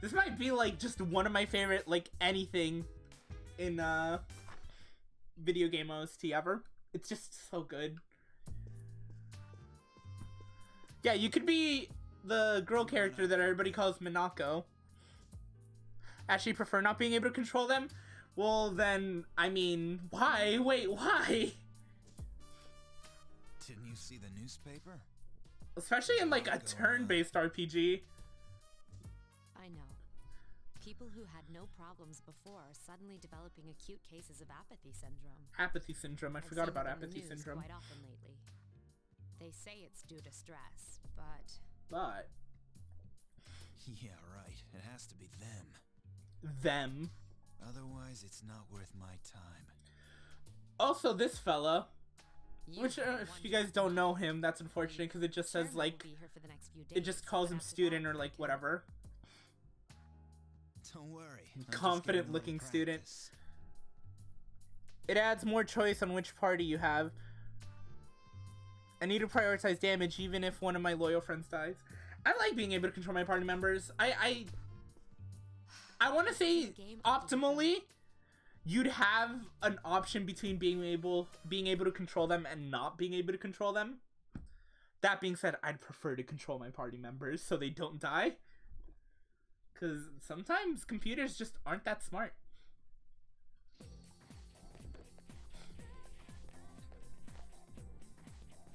This might be like just one of my favorite like anything in video game OST ever. It's just so good. Yeah, you could be the girl character that everybody calls Minako. Actually prefer not being able to control them? Well then, I mean, why? Wait, why? Didn't you see the newspaper? Especially in like a turn-based RPG. I know. People who had no problems before are suddenly developing acute cases of apathy syndrome. Apathy syndrome. I I've forgot seen about it in the apathy news syndrome. quite often lately. They say it's due to stress, but But Yeah, right. It has to be them. them. Otherwise, it's not worth my time. Also, this fella, Which, if you guys don't know him, that's unfortunate because it just says, like, it just calls him student or, like, whatever. Don't worry. Confident looking student. It adds more choice on which party you have. I need to prioritize damage even if one of my loyal friends dies. I like being able to control my party members. I want to say optimally, you'd have an option between being able to control them and not being able to control them. That being said, I'd prefer to control my party members so they don't die. Because sometimes computers just aren't that smart.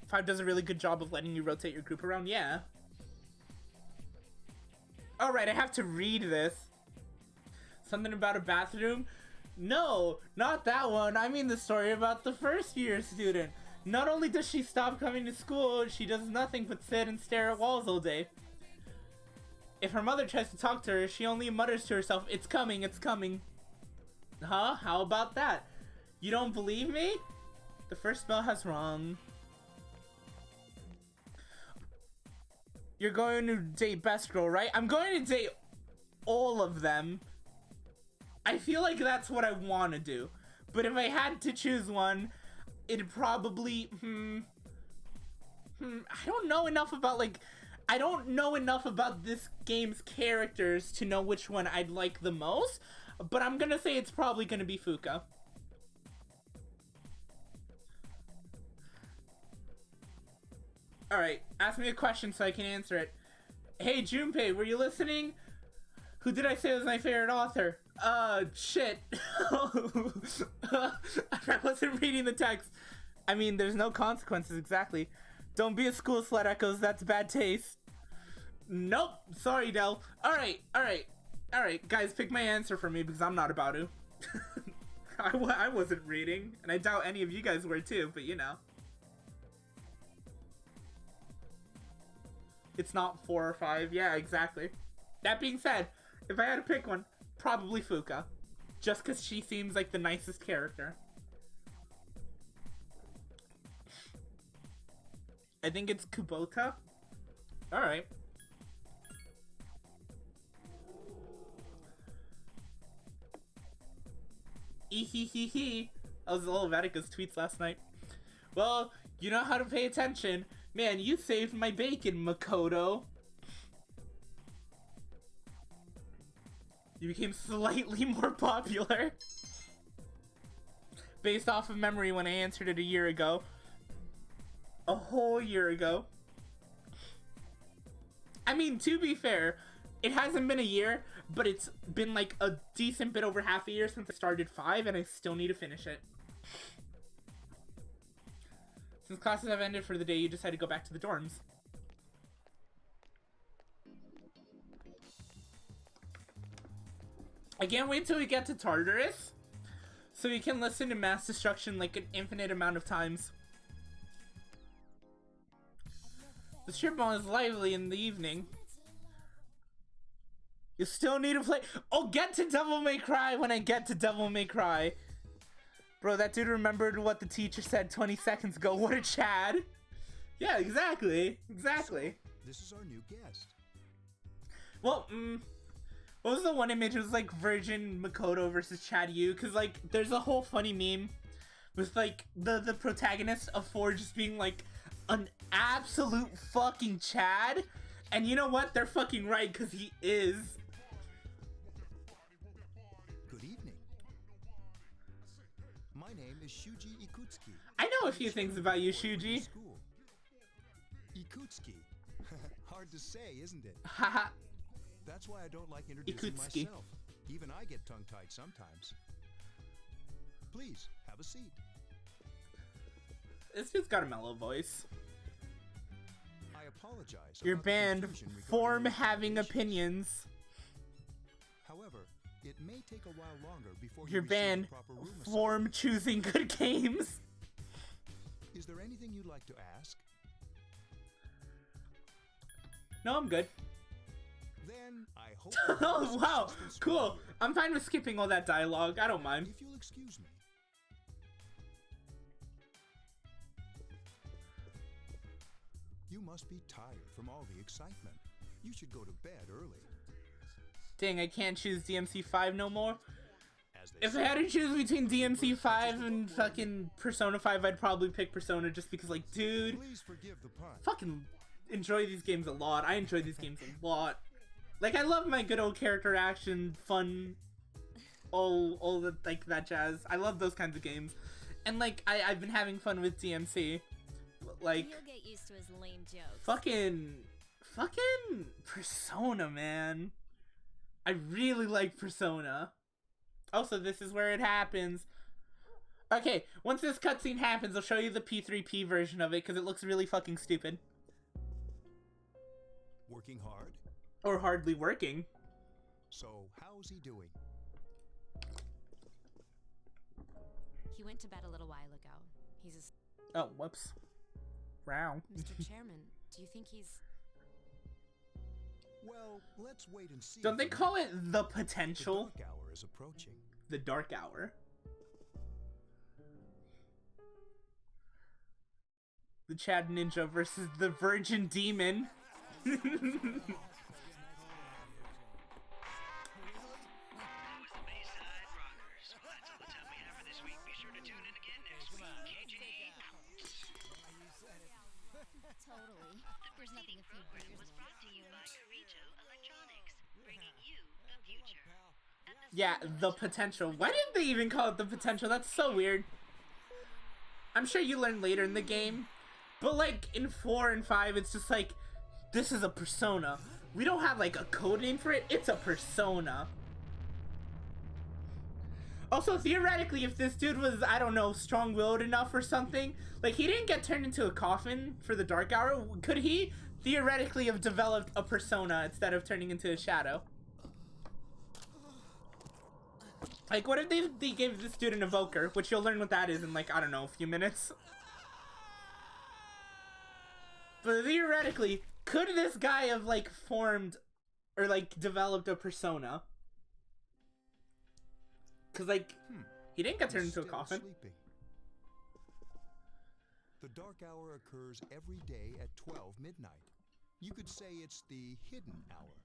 5 does a really good job of letting you rotate your group around, yeah. Alright, I have to read this. Something about a bathroom? No, not that one. I mean the story about the first year student. Not only does she stop coming to school, she does nothing but sit and stare at walls all day. If her mother tries to talk to her, she only mutters to herself, "It's coming, it's coming." Huh? How about that? You don't believe me? The first spell has rung. You're going to date Best Girl, right? I'm going to date all of them. I feel like that's what I want to do. But if I had to choose one, it'd probably... I don't know enough about, like... I don't know enough about this game's characters to know which one I'd like the most. But I'm gonna say it's probably gonna be Fuka. Alright, ask me a question so I can answer it. Hey Junpei, were you listening? Who did I say was my favorite author? Shit. I wasn't reading the text. I mean, there's no consequences exactly. Don't be a school slut, Echoes, that's bad taste. Nope, sorry Del. Alright, guys, pick my answer for me because I'm not about to. I wasn't reading, and I doubt any of you guys were too, but you know. It's not 4 or 5. Yeah, exactly. That being said, if I had to pick one, probably Fuka. Just because she seems like the nicest character. I think it's Kubota. Alright. Ehehehe. That was all of Attica's tweets last night. Well, you know how to pay attention. Man, you saved my bacon, Makoto. You became slightly more popular. Based off of memory when I answered it a year ago. A whole year ago. I mean, to be fair, it hasn't been a year, but it's been like a decent bit over half a year since I started 5, and I still need to finish it. Since classes have ended for the day, you decide to go back to the dorms. I can't wait till we get to Tartarus, so we can listen to Mass Destruction like an infinite amount of times. The strip mall is lively in the evening. You still need to play. Oh, get to Devil May Cry when I get to Devil May Cry. Bro, that dude remembered what the teacher said 20 seconds ago. What a Chad. Yeah, exactly. Exactly. So, this is our new guest. Well, what was the one image? It was like Virgin Makoto versus Chad Yu. Because, like, there's a whole funny meme with, like, the protagonist of 4 just being, like, an absolute fucking Chad. And you know what? They're fucking right, because he is. Good evening. My name is Shuji Ikutsuki. I know a few things about you, Shuji. Ikutsuki. Hard to say, isn't it? Haha. That's why I don't like introducing Ikutsuki. myself. Even I get tongue-tied sometimes. Please, have a seat. This dude's got a mellow voice. I apologize. You're about the banned. confusion regarding Form your having obligations. opinions. However, it may take a while longer before You're you receive banned. a proper room assignment. Form choosing good games. Is there anything you'd like to ask? No, I'm good. Then I hope. Oh, wow. Cool. I'm fine with skipping all that dialogue. I don't mind. If you'll excuse me. You must be tired from all the excitement. You should go to bed early. Dang, I can't choose DMC5 no more. As they If I say, had to choose between DMC5 and fucking Persona 5, I'd probably pick Persona just because, like, dude, please forgive the pun. fucking enjoy these games a lot. I enjoy these games a lot. Like, I love my good old character action, fun, all the, like, that jazz. I love those kinds of games. And, like, I've been having fun with DMC. Like, You'll get used to his lame jokes. fucking Persona, man. I really like Persona. Also, this is where it happens. Okay, once this cutscene happens, I'll show you the P3P version of it, because it looks really fucking stupid. Working hard? Or hardly working. So, how's he doing? He went to bed a little while ago. He's a... Oh, whoops. Wow. Mr. Chairman, do you think he's... Well, let's wait and see. Don't they call it the The potential? dark hour is approaching. The dark hour. The Chad Ninja versus the Virgin Demon. Totally. There's nothing a few beers Yeah, the potential. Why didn't they even call it the potential? That's so weird. I'm sure you learn later in the game. But like in 4 and 5, it's just like, this is a persona. We don't have like a code name for it. It's a persona. Also, theoretically, if this dude was, I don't know, strong-willed enough or something, like he didn't get turned into a coffin for the Dark Hour, could he theoretically have developed a persona instead of turning into a shadow? Like, what if they gave this dude an evoker, which you'll learn what that is in, like, I don't know, a few minutes. But theoretically, could this guy have, like, formed or, like, developed a persona? Because, like, he didn't get turned into a coffin. Sleeping. The dark hour occurs every day at 12 midnight. You could say it's the hidden hour.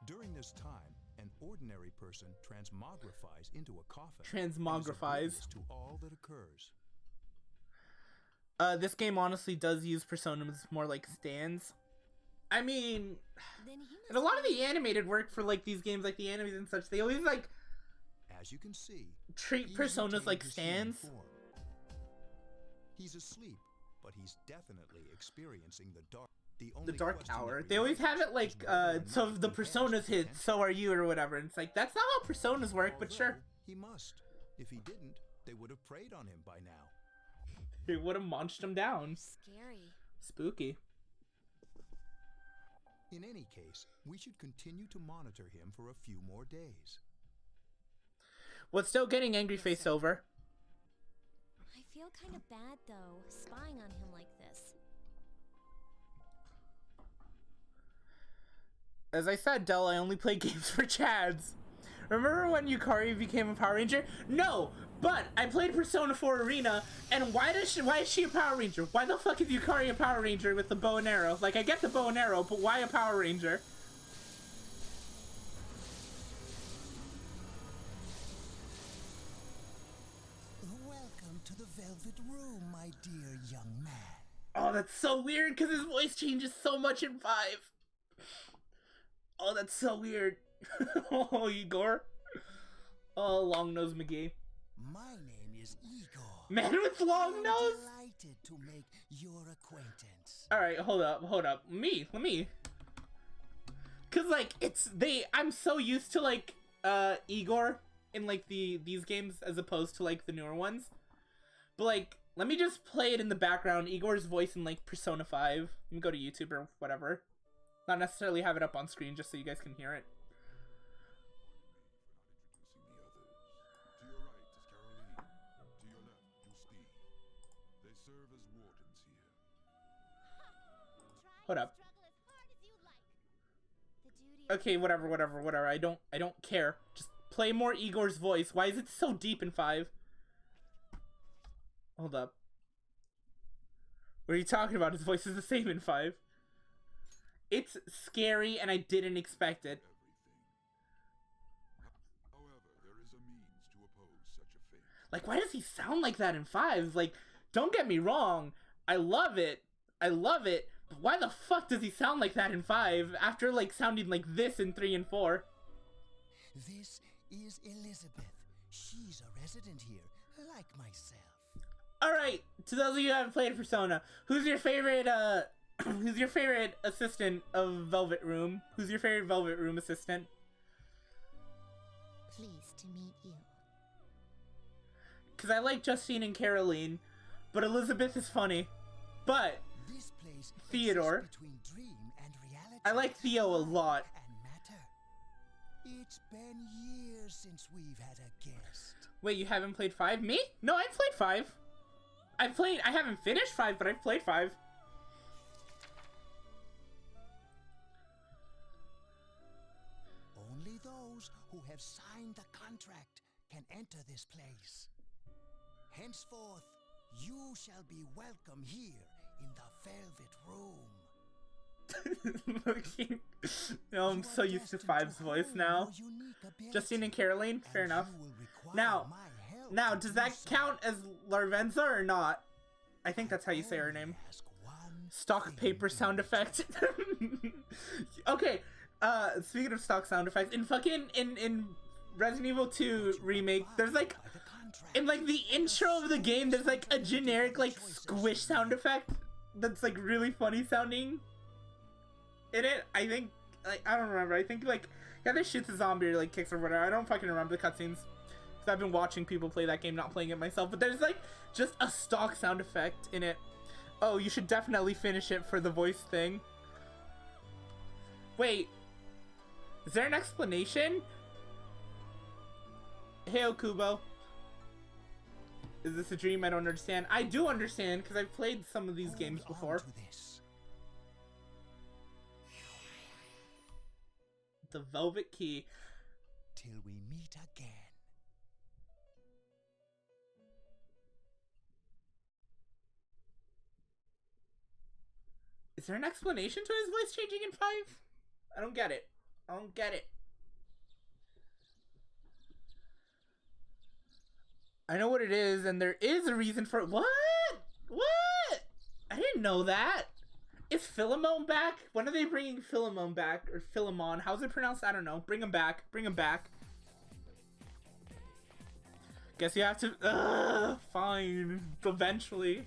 During this time, an ordinary person transmogrifies into a coffin. Transmogrifies. To all that occurs. This game honestly does use personas more like stands. I mean, and a lot of the animated work for like these games, like the animes and such, they always like, as you can see, treat personas like stands. He's asleep, but he's definitely experiencing the dark. The dark hour. They always have it like, so if the personas hit, so are you, or whatever. And it's like, that's not how personas work, but sure. He must. If he didn't, they would have preyed on him by now. They would have munched him down. Scary. Spooky. In any case, we should continue to monitor him for a few more days. What's still getting angry face over? I feel kind of bad though, spying on him like this. As I said, Del, I only play games for Chads. Remember when Yukari became a Power Ranger? No, but I played Persona 4 Arena, and why is she a Power Ranger? Why the fuck is Yukari a Power Ranger with the bow and arrow? Like, I get the bow and arrow, but why a Power Ranger? Welcome to the Velvet Room, my dear young man. Oh, that's so weird, because his voice changes so much in 5. Oh, that's so weird. Oh, Igor. Oh, Long Nose McGee. My name is Igor. Man with long I'm nose? delighted to make your acquaintance. Alright, hold up. Let me. Cause like, I'm so used to like, Igor in like these games as opposed to like the newer ones. But like, let me just play it in the background, Igor's voice in like Persona 5. Let me go to YouTube or whatever. Not necessarily have it up on screen just so you guys can hear it. Hold up. Okay, whatever. I don't care. Just play more Igor's voice. Why is it so deep in 5? Hold up. What are you talking about? His voice is the same in 5. It's scary and I didn't expect it. However, there is a means to oppose such a fate. Like, why does he sound like that in 5? Like, don't get me wrong. I love it. I love it. But why the fuck does he sound like that in 5 after, like, sounding like this in 3 and 4? This is Elizabeth. She's a resident here, like myself. Alright, to those of you who haven't played Persona, who's your favorite, who's your favorite assistant of Velvet Room? Who's your favorite Velvet Room assistant? Pleased to meet you. Because I like Justine and Caroline, but Elizabeth is funny. But This place Theodore, between dream and reality. I like Theo a lot. And matter. It's been years since we've had a guest. Wait, you haven't played 5? Me? No, I've played 5. I haven't finished 5, but I've played 5. Only those who have signed the contract can enter this place. Henceforth, you shall be welcome here in the Velvet Room. Looking. No, I'm so used to 5's voice now. Justine and Caroline? Fair enough. Now, does that count as Larvenza or not? I think that's how you say her name. Stock paper sound effect. Okay, speaking of stock sound effects, in Resident Evil 2 remake, there's like, in like the intro of the game, there's like a generic like squish sound effect that's like really funny sounding in it. I think, like, I don't remember. I think like either shoots a zombie or like kicks or whatever. I don't fucking remember the cutscenes. I've been watching people play that game, not playing it myself, but there's like just a stock sound effect in it. Oh, you should definitely finish it for the voice thing. Wait, is there an explanation? Hey Okubo, is this a dream? I don't understand. I do understand because I've played some of these games before. The Velvet Key. Till we meet again. Is there an explanation to his voice changing in 5? I don't get it. I don't get it. I know what it is, and there is a reason for it. What? What? I didn't know that. Is Philemon back? When are they bringing Philemon back? Or Philemon? How's it pronounced? I don't know. Bring him back. Bring him back. Guess you have to... fine. Eventually.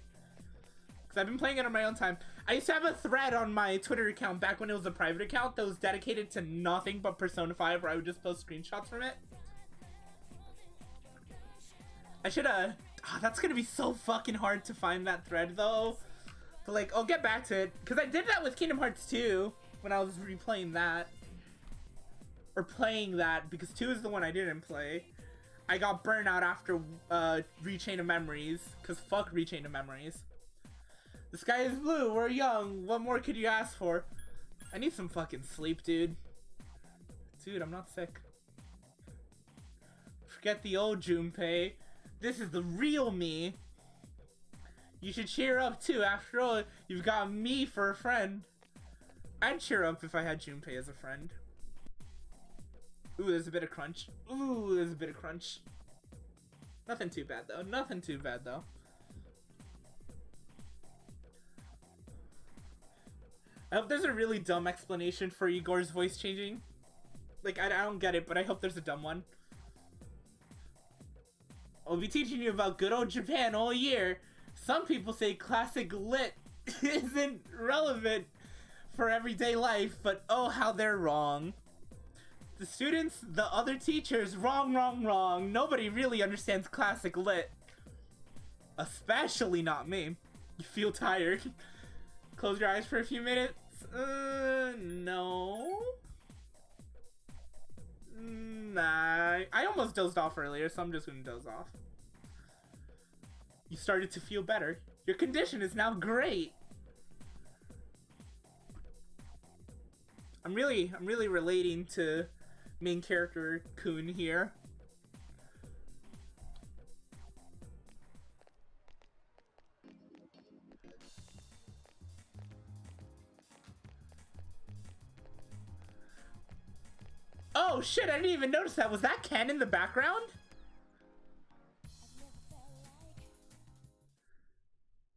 Because I've been playing it on my own time. I used to have a thread on my Twitter account back when it was a private account that was dedicated to nothing but Persona 5, where I would just post screenshots from it. I should have... Oh, that's going to be so fucking hard to find that thread, though. But, like, I'll get back to it. Because I did that with Kingdom Hearts 2 when I was replaying that. Or playing that, because 2 is the one I didn't play. I got burnt out after Rechain of Memories, because fuck Rechain of Memories. The sky is blue, we're young, what more could you ask for? I need some fucking sleep, dude. Dude, I'm not sick. Forget the old Junpei. This is the real me. You should cheer up too, after all, you've got me for a friend. I'd cheer up if I had Junpei as a friend. Ooh, there's a bit of crunch. Ooh, there's a bit of crunch. Nothing too bad though, nothing too bad though. I hope there's a really dumb explanation for Igor's voice changing. Like, I don't get it, but I hope there's a dumb one. I'll be teaching you about good old Japan all year. Some people say classic lit isn't relevant for everyday life, but oh, how they're wrong. The students, the other teachers, wrong, wrong, wrong. Nobody really understands classic lit. Especially not me. You feel tired. Close your eyes for a few minutes. No. Nah. I almost dozed off earlier, so I'm just gonna doze off. You started to feel better. Your condition is now great. I'm really relating to main character Kun here. Oh shit, I didn't even notice that. Was that Ken in the background?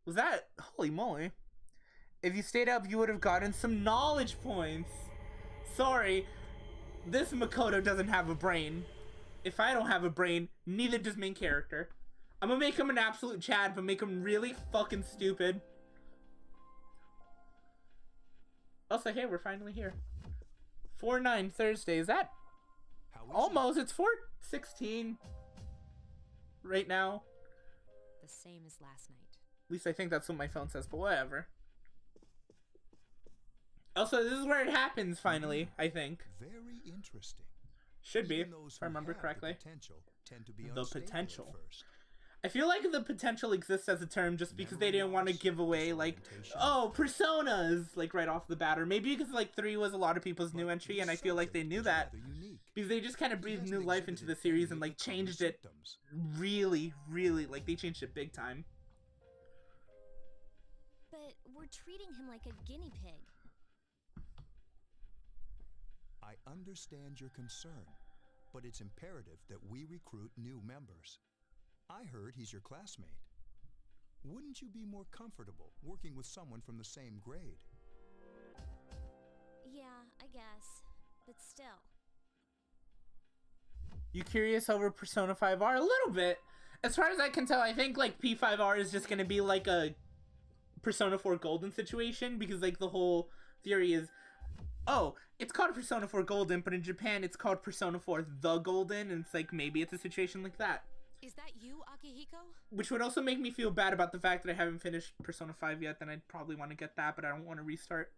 Was that? Holy moly. If you stayed up, you would have gotten some knowledge points. Sorry, this Makoto doesn't have a brain. If I don't have a brain, neither does main character. I'm gonna make him an absolute Chad, but make him really fucking stupid. Also, hey, we're finally here. 4/9 Thursday. Is that almost? It's 4/16 right now. The same as last night. At least I think that's what my phone says, but whatever. Also, this is where it happens finally, I think. Very interesting. Should be, Even if those I who remember have correctly. The potential tend to be The unstable potential. at first. I feel like the potential exists as a term just because they didn't want to give away, like, oh, personas, like, right off the bat. Or maybe because, like, 3 was a lot of people's new entry, and I feel like they knew that. Because they just kind of breathed new life into the series and, like, changed it really, really, like, they changed it big time. But we're treating him like a guinea pig. I understand your concern, but it's imperative that we recruit new members. I heard he's your classmate. Wouldn't you be more comfortable working with someone from the same grade? Yeah, I guess. But still. You curious over Persona 5R? A little bit. As far as I can tell, I think, like, P5R is just gonna be, like, a Persona 4 Golden situation, because, like, the whole theory is, oh, it's called Persona 4 Golden, but in Japan it's called Persona 4 The Golden, and it's like, maybe it's a situation like that. Is that you, Akihiko? Which would also make me feel bad about the fact that I haven't finished Persona 5 yet, then I'd probably want to get that, but I don't want to restart.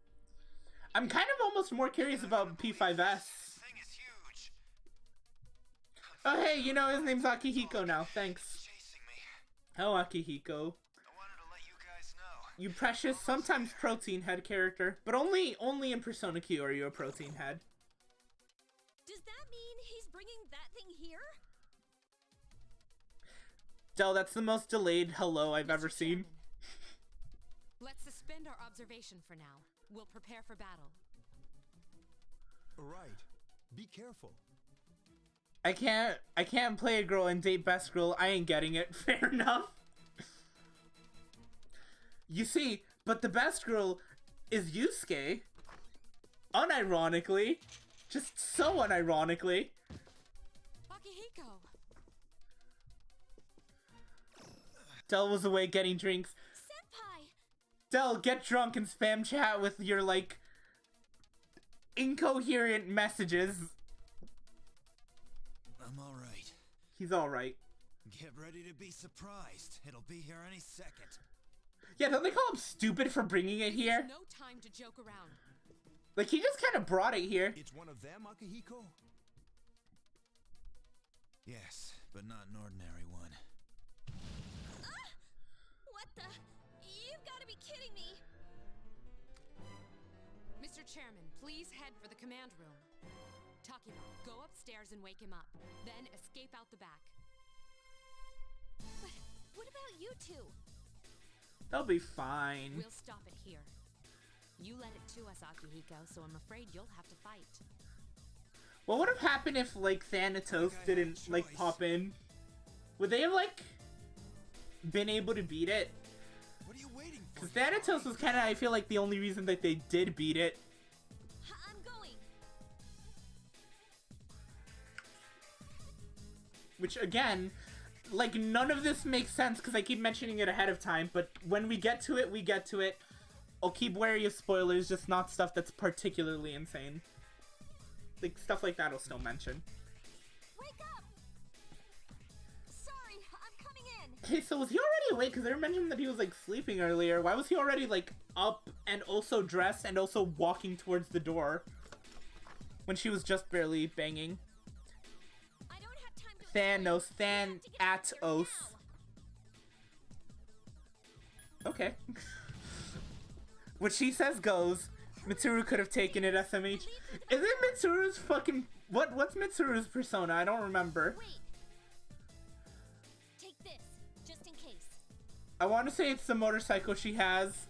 I'm kind of almost more curious about P5S. Oh hey, you know, his name's Akihiko now, thanks. Oh, Akihiko. You precious, sometimes protein head character, but only in Persona Q are you a protein head. Does that mean he's bringing that thing here? Del, that's the most delayed hello I've ever seen. Let's suspend our observation for now. We'll prepare for battle. Right. Be careful. I can't play a girl and date best girl. I ain't getting it. Fair enough. You see, but the best girl is Yusuke. Unironically. Just so unironically. Akihiko! Del was away getting drinks. Senpai! Del, get drunk and spam chat with your, like, incoherent messages. I'm alright. He's alright. Get ready to be surprised. It'll be here any second. Yeah, don't they call him stupid for bringing it here? No time to joke around. Like, he just kind of brought it here. It's one of them, Akihiko? Yes, but not an ordinary one. What the? You've got to be kidding me! Mr. Chairman, please head for the command room. Takeba, go upstairs and wake him up. Then escape out the back. But what about you two? They'll be fine. We'll stop it here. You led it to us, Akihiko, so I'm afraid you'll have to fight. What would have happened if, like, Thanatos didn't, like, pop in? Would they have, like, been able to beat it? What are you waiting for? Because Thanatos was kind of, I feel like, the only reason that they did beat it. I'm going. Which, again, like, none of this makes sense because I keep mentioning it ahead of time, but when we get to it, we get to it. I'll keep wary of spoilers, just not stuff that's particularly insane. Like, stuff like that I'll still mention. Wake up! Sorry, I'm coming in. Hey, so was he already awake? Because I mentioned that he was, like, sleeping earlier. Why was he already, like, up and also dressed and also walking towards the door when she was just barely banging? I don't have time to Thanos, Thanatos. Okay. What she says goes. Mitsuru could have taken it, SMH. Isn't Mitsuru's fucking... What's Mitsuru's persona? I don't remember. Wait. Take this, just in case. I want to say it's the motorcycle she has.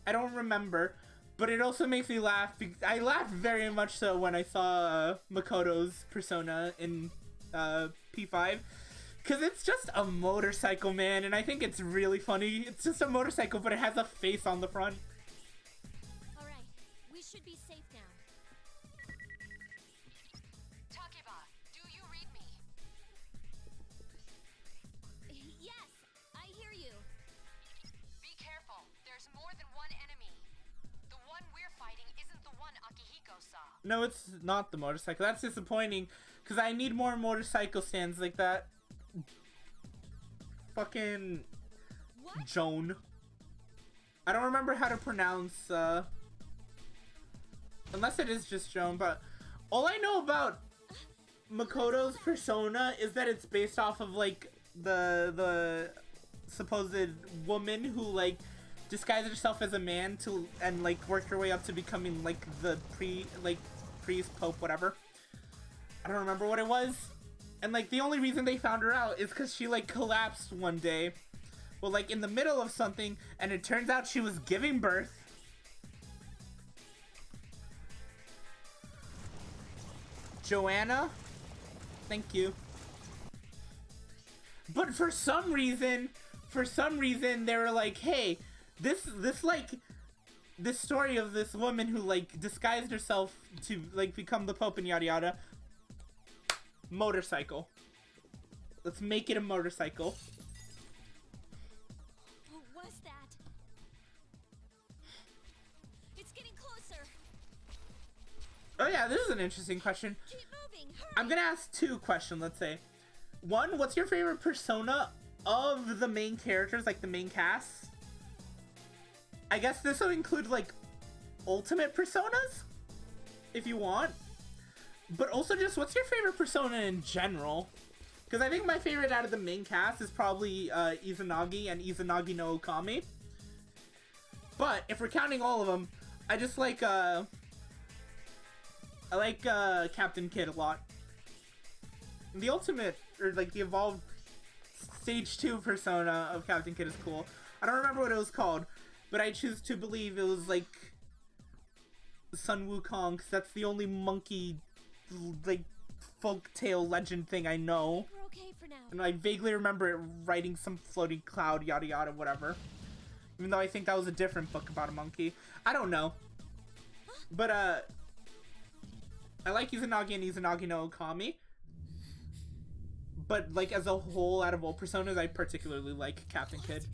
I don't remember. But it also makes me laugh. I laughed very much so when I saw Makoto's persona in P5. Because it's just a motorcycle, man. And I think it's really funny. It's just a motorcycle, but it has a face on the front. Alright, we should be safe now. Takeba, do you read me? Yes, I hear you. Be careful. There's more than one enemy. The one we're fighting isn't the one Akihiko saw. No, it's not the motorcycle. That's disappointing. Because I need more motorcycle stands like that. Fucking What? Joan. I don't remember how to pronounce, unless it is just Joan, but all I know about Makoto's persona is that it's based off of, like, the supposed woman who, like, disguised herself as a man to, and, like, worked her way up to becoming, like, the priest, pope, whatever. I don't remember what it was. And, like, the only reason they found her out is because she, like, collapsed one day. Well, like, in the middle of something, and it turns out she was giving birth. Joanna? Thank you. But for some reason, they were like, hey, this story of this woman who, like, disguised herself to, like, become the Pope and yada yada. Motorcycle. Let's make it a motorcycle. What was that? It's getting closer. Oh yeah, this is an interesting question. Keep moving. Hurry. I'm gonna ask two questions, let's say. One, what's your favorite persona of the main characters, like the main cast? I guess this will include, like, ultimate personas, if you want. But also just, what's your favorite persona in general? Because I think my favorite out of the main cast is probably Izanagi and Izanagi no Okami. But if we're counting all of them, I just like Captain Kid a lot. And the ultimate, or like the evolved stage 2 persona of Captain Kid is cool. I don't remember what it was called, but I choose to believe it was like Sun Wukong, because that's the only monkey, like, folktale legend thing I know. We're okay for now. And I vaguely remember it riding some floating cloud, yada yada, whatever. Even though I think that was a different book about a monkey. I don't know. But, I like Izanagi and Izanagi no Okami. But, like, as a whole, out of all personas, I particularly like Captain Kid.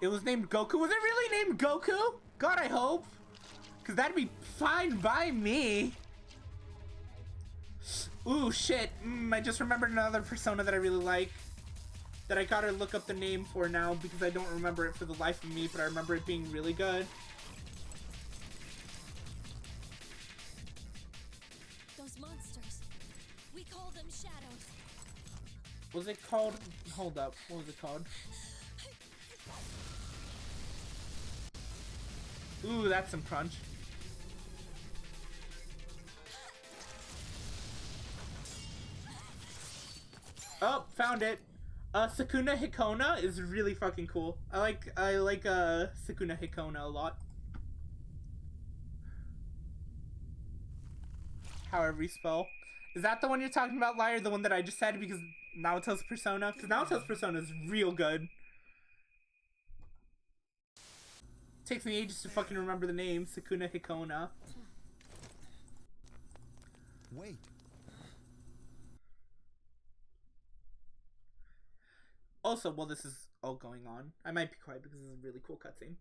It was named Goku. Was it really named Goku? God, I hope. Because that'd be fine by me. Ooh, shit. I just remembered another persona that I really like. That I gotta look up the name for now because I don't remember it for the life of me, but I remember it being really good. Those monsters. We call them shadows. Was it called? Hold up. What was it called? Ooh, that's some crunch. Oh, found it. Sukuna Hikona is really fucking cool. I like Sukuna Hikona a lot. However you spell. Is that the one you're talking about, Liar? The one that I just said because Naoto's persona? Because Naoto's persona is real good. Takes me ages to fucking remember the name. Sukuna Hikona. Wait. Also, while this is all going on, I might be quiet because this is a really cool cutscene.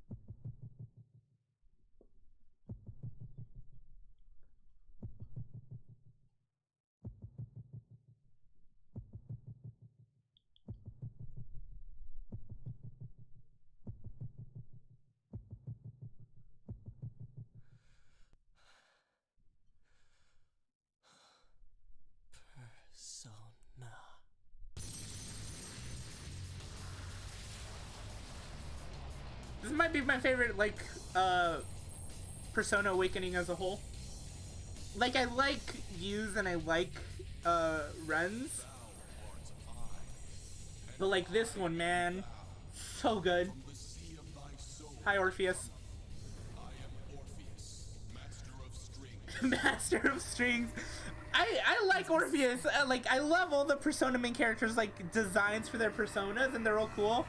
Persona. This might be my favorite, like, Persona Awakening as a whole. Like, I like Yu's and I like, Ren's. But, like, this one, man, so good. Hi, Orpheus. I am Orpheus, master of strings. Master of strings. I like Orpheus. Like, I love all the Persona main characters, like, designs for their personas, and they're all cool.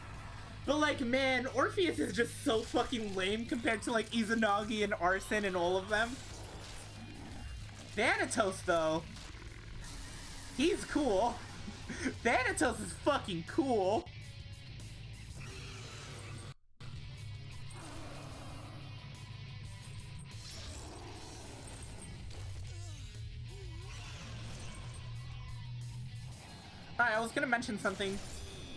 But, like, man, Orpheus is just so fucking lame compared to, like, Izanagi and Arson and all of them. Thanatos, though, he's cool. Thanatos is fucking cool. Alright, I was gonna mention something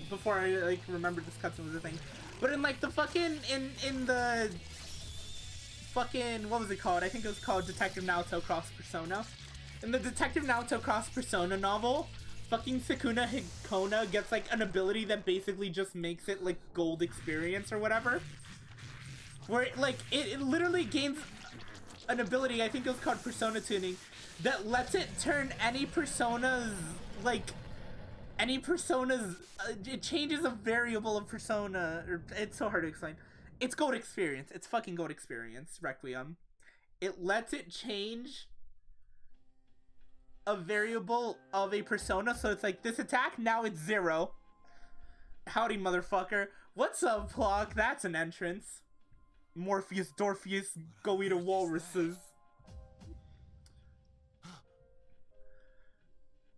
before I, like, remembered this cutscene was a thing. But in, like, the fucking, in the fucking, what was it called? I think it was called Detective Naoto Cross Persona. In the Detective Naoto Cross Persona novel, fucking Sukuna Hikona gets, like, an ability that basically just makes it, like, gold experience or whatever. Where, it literally gains an ability, I think it was called Persona Tuning, that lets it turn any persona's, like, it changes a variable of persona, or it's so hard to explain. It's gold experience. It's fucking gold experience, Requiem. It lets it change a variable of a persona, so it's like, this attack, now it's 0. Howdy, motherfucker. What's up, Plock? That's an entrance. Morpheus, Dorpheus, go eat a walruses.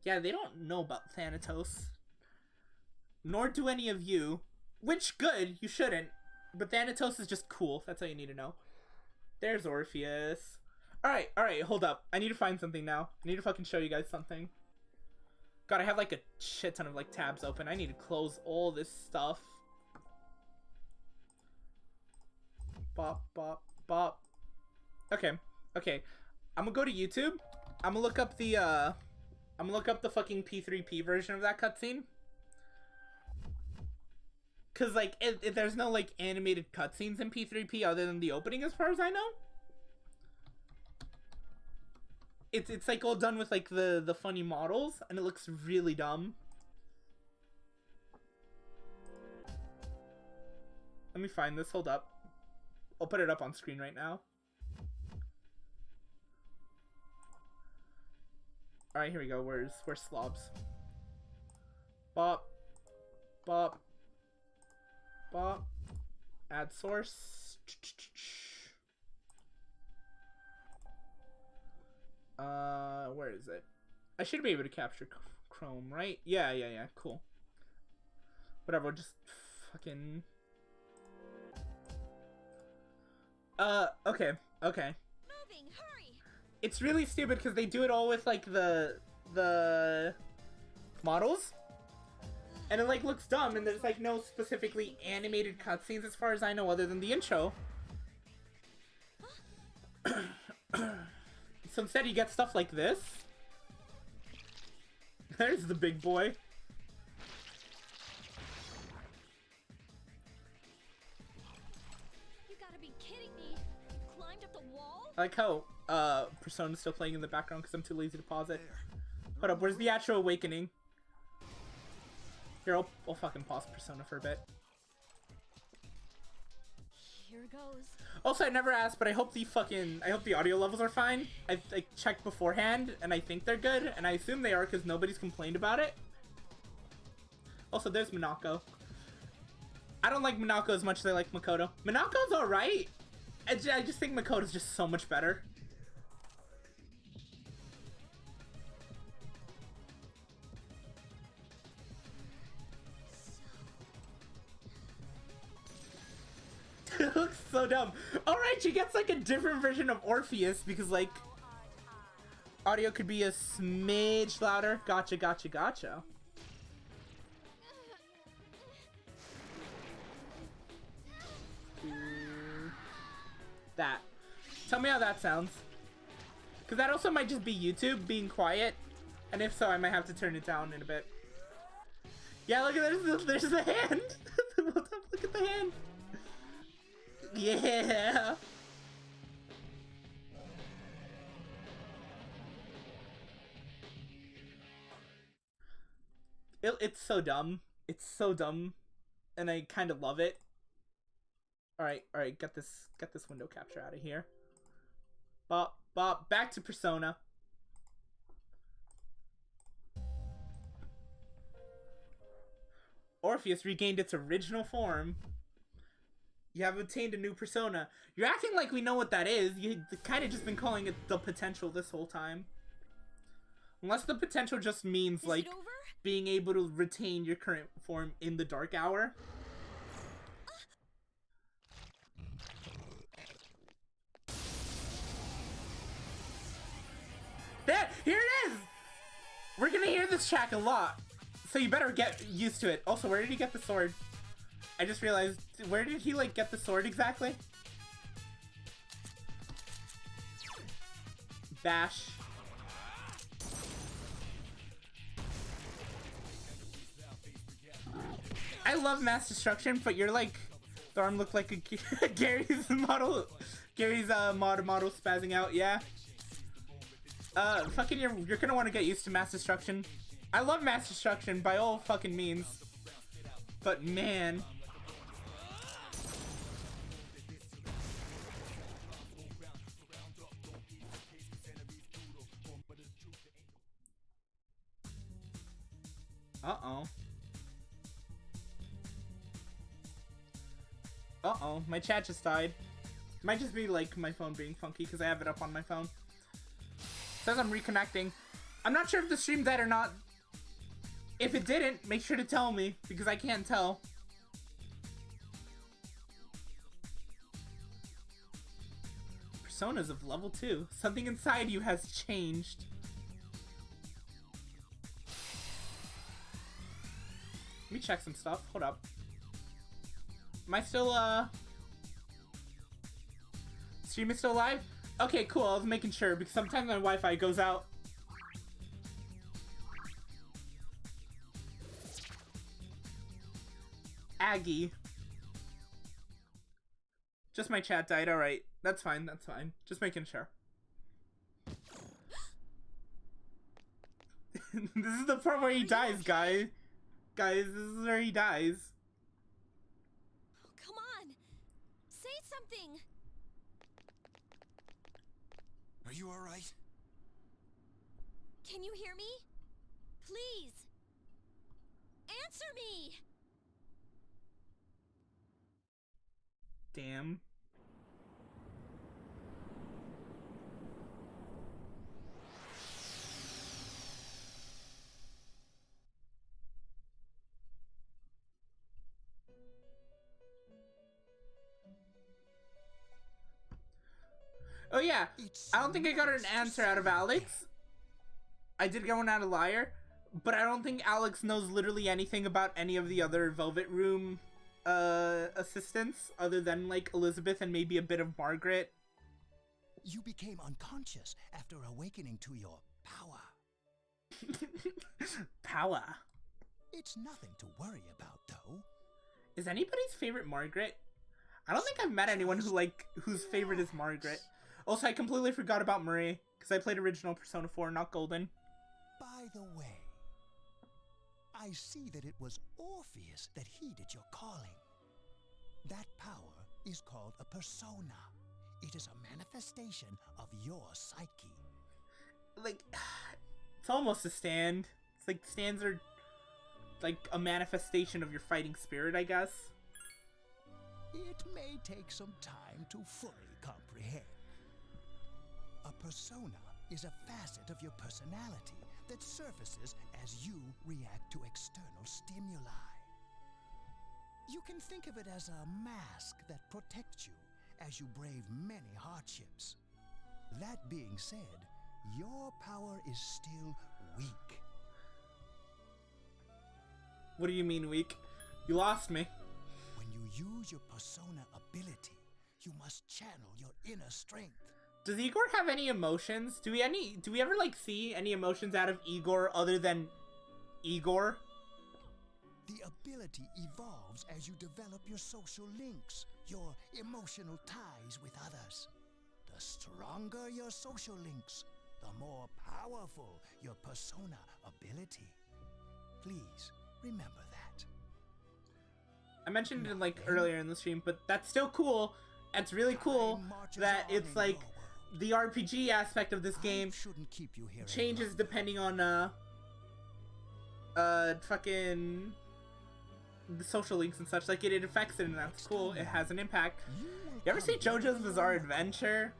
Yeah, they don't know about Thanatos. Nor do any of you. Which, good, you shouldn't. But Thanatos is just cool. That's all you need to know. There's Orpheus. Alright, hold up. I need to find something now. I need to fucking show you guys something. God, I have like a shit ton of like tabs open. I need to close all this stuff. Bop, bop, bop. Okay. I'm gonna go to YouTube. I'm gonna look up the fucking P3P version of that cutscene. Cause like there's no like animated cutscenes in P3P other than the opening, as far as I know. It's like all done with like the funny models, and it looks really dumb. Let me find this. Hold up. I'll put it up on screen right now. All right, here we go. Where's Slobs? Bop, bop, bop. Add source. Where is it? I should be able to capture Chrome, right? Yeah. Cool. Whatever. Just fucking. Okay. Moving, hurry. It's really stupid because they do it all with like the models, and it like looks dumb, and there's like no specifically animated cutscenes as far as I know other than the intro. So instead you get stuff like this. There's the big boy. You gotta be kidding me. You climbed up the wall? I like how Persona's still playing in the background because I'm too lazy to pause it. Hold up, where's the actual awakening? Here, I'll fucking pause Persona for a bit. Here goes. Also, I never asked, but I hope the audio levels are fine. I checked beforehand, and I think they're good, and I assume they are because nobody's complained about it. Also, there's Minako. I don't like Minako as much as I like Makoto. Minako's alright. I just think Makoto's just so much better. It looks so dumb. Alright, she gets like a different version of Orpheus because like audio could be a smidge louder. Gotcha. That. Tell me how that sounds. Because that also might just be YouTube being quiet. And if so, I might have to turn it down in a bit. Yeah, look at there's the hand. Look at the hand. Yeah. It's so dumb. It's so dumb. And I kind of love it. Alright, get this window capture out of here. Bop, back to Persona. Orpheus regained its original form. You have obtained a new persona. You're acting like we know what that is. You kind of just been calling it the potential this whole time. Unless the potential just means, like, being able to retain your current form in the dark hour. There! Here it is! We're gonna hear this track a lot. So you better get used to it. Also, where did he get the sword? I just realized, where did he, like, get the sword exactly? Bash. I love mass destruction, but you're like, the arm looked like a Gary's model. Gary's model spazzing out, yeah. Fucking you're gonna want to get used to mass destruction. I love mass destruction by all fucking means. But man. Uh-oh. Uh-oh, my chat just died. Might just be like my phone being funky because I have it up on my phone. Says I'm reconnecting. I'm not sure if the stream died or not. If it didn't, make sure to tell me because I can't tell. Personas of level 2. Something inside you has changed. Let me check some stuff. Hold up. Am I still, stream is still live? Okay, cool. I was making sure because sometimes my Wi-Fi goes out. Aggie. Just my chat died. Alright. That's fine. That's fine. Just making sure. This is the part where he dies, guys. Guys, this is where he dies. Come on. Say something. Are you alright? Can you hear me? Please. Answer me. Damn. Oh yeah, I don't think I got an answer out of Alex. I did get one out of Liar, but I don't think Alex knows literally anything about any of the other Velvet Room assistants other than like Elizabeth and maybe a bit of Margaret. You became unconscious after awakening to your power. Power. It's nothing to worry about, though. Is anybody's favorite Margaret? I don't think I've met anyone whose favorite is Margaret. Also, I completely forgot about Marie because I played original Persona 4, not Golden. By the way, I see that it was Orpheus that heeded your calling. That power is called a persona. It is a manifestation of your psyche. Like, it's almost a stand. It's like stands are like a manifestation of your fighting spirit, I guess. It may take some time to fully comprehend. A persona is a facet of your personality that surfaces as you react to external stimuli. You can think of it as a mask that protects you as you brave many hardships. That being said, your power is still weak. What do you mean weak? You lost me. When you use your persona ability, you must channel your inner strength. Does Igor have any emotions? Do we ever like see any emotions out of Igor other than Igor? The ability evolves as you develop your social links, your emotional ties with others. The stronger your social links, the more powerful your persona ability. Please remember that. I mentioned it like earlier in the stream, but that's still cool. It's really cool that it's like the RPG aspect of this game changes depending on fucking the social links and such. Like it affects it, and that's cool. It has an impact. You ever see JoJo's Bizarre Adventure?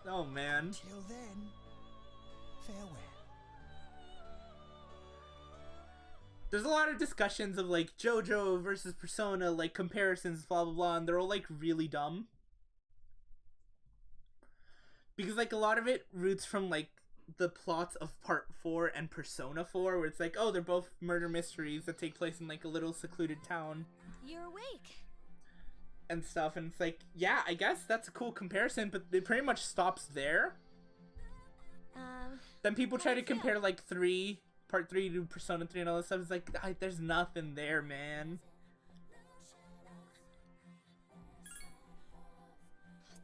Oh man. Till then, farewell. There's a lot of discussions of like JoJo versus Persona, like comparisons, blah blah blah, and they're all like really dumb. Because like a lot of it roots from like the plots of Part 4 and Persona 4, where it's like, oh, they're both murder mysteries that take place in like a little secluded town. You're awake. And stuff, and it's like, yeah, I guess that's a cool comparison, but it pretty much stops there. Then people try to compare like Part 3 to Persona 3 and all this stuff. It's like, there's nothing there, man.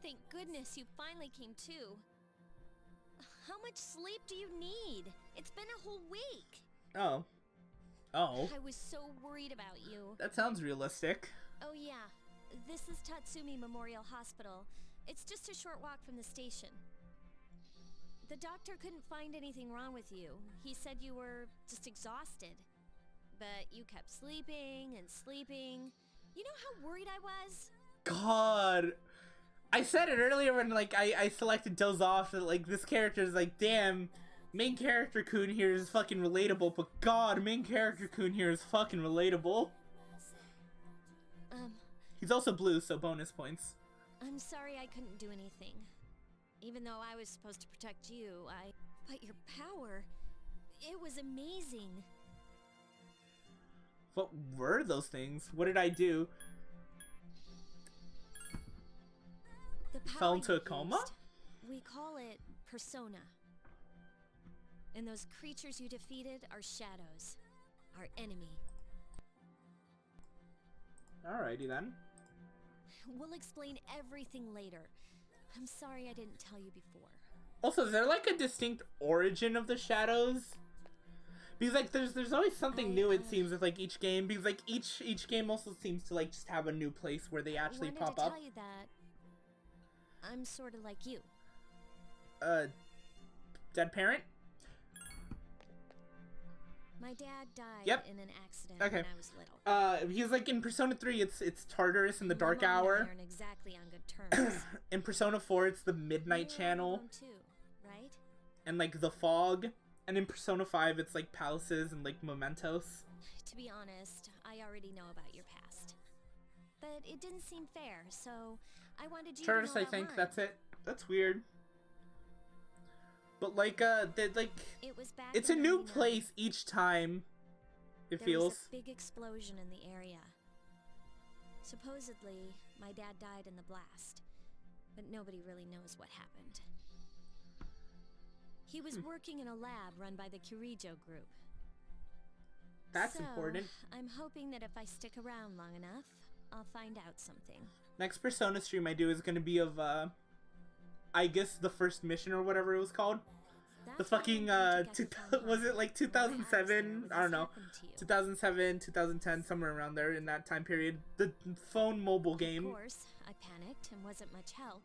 Thank goodness you finally came to. How much sleep do you need? It's been a whole week. Oh. I was so worried about you. That sounds realistic. Oh yeah. This is Tatsumi Memorial Hospital. It's just a short walk from the station. The doctor couldn't find anything wrong with you. He said you were just exhausted. But you kept sleeping and sleeping. You know how worried I was? God. I said it earlier when like I selected Doze Off that like this character is like, damn, main character Kun here is fucking relatable, but God, main character Kun here is fucking relatable. He's also blue, so bonus points. I'm sorry I couldn't do anything. Even though I was supposed to protect you, But your power... It was amazing. What were those things? What did I do? The power Fell into you a coma? used, we call it Persona. And those creatures you defeated are shadows. Our enemy. Alrighty then. We'll explain everything later. I'm sorry I didn't tell you before. Also, is there like a distinct origin of the shadows? Because like there's always something new, it seems, with like each game. Because like each game also seems to like just have a new place where they actually pop to up. Tell you that I'm sort of like you. Dead parent? My dad died in an accident when I was little. Because like in Persona 3 it's Tartarus in the dark Mom hour. and I aren't exactly on good terms. In Persona 4 it's the Midnight Channel. Too, right? And like the fog. And in Persona 5 it's like palaces and like mementos. To be honest, I already know about your past. But it didn't seem fair, so I wanted you Tartarus, to know I about think, mine. that's it. That's weird. But like it was back it's in a new 99. place each time. It There feels. was a big explosion in the area. Supposedly, my dad died in the blast, but nobody really knows what happened. He was working in a lab run by the Kirijo group. That's So, important. I'm hoping that if I stick around long enough, I'll find out something. Next Persona stream I do is gonna be of I guess the first mission or whatever it was called. The fucking was it like 2007? I don't know. 2007, 2010, somewhere around there in that time period. The phone mobile game. Of course, I panicked and wasn't much help.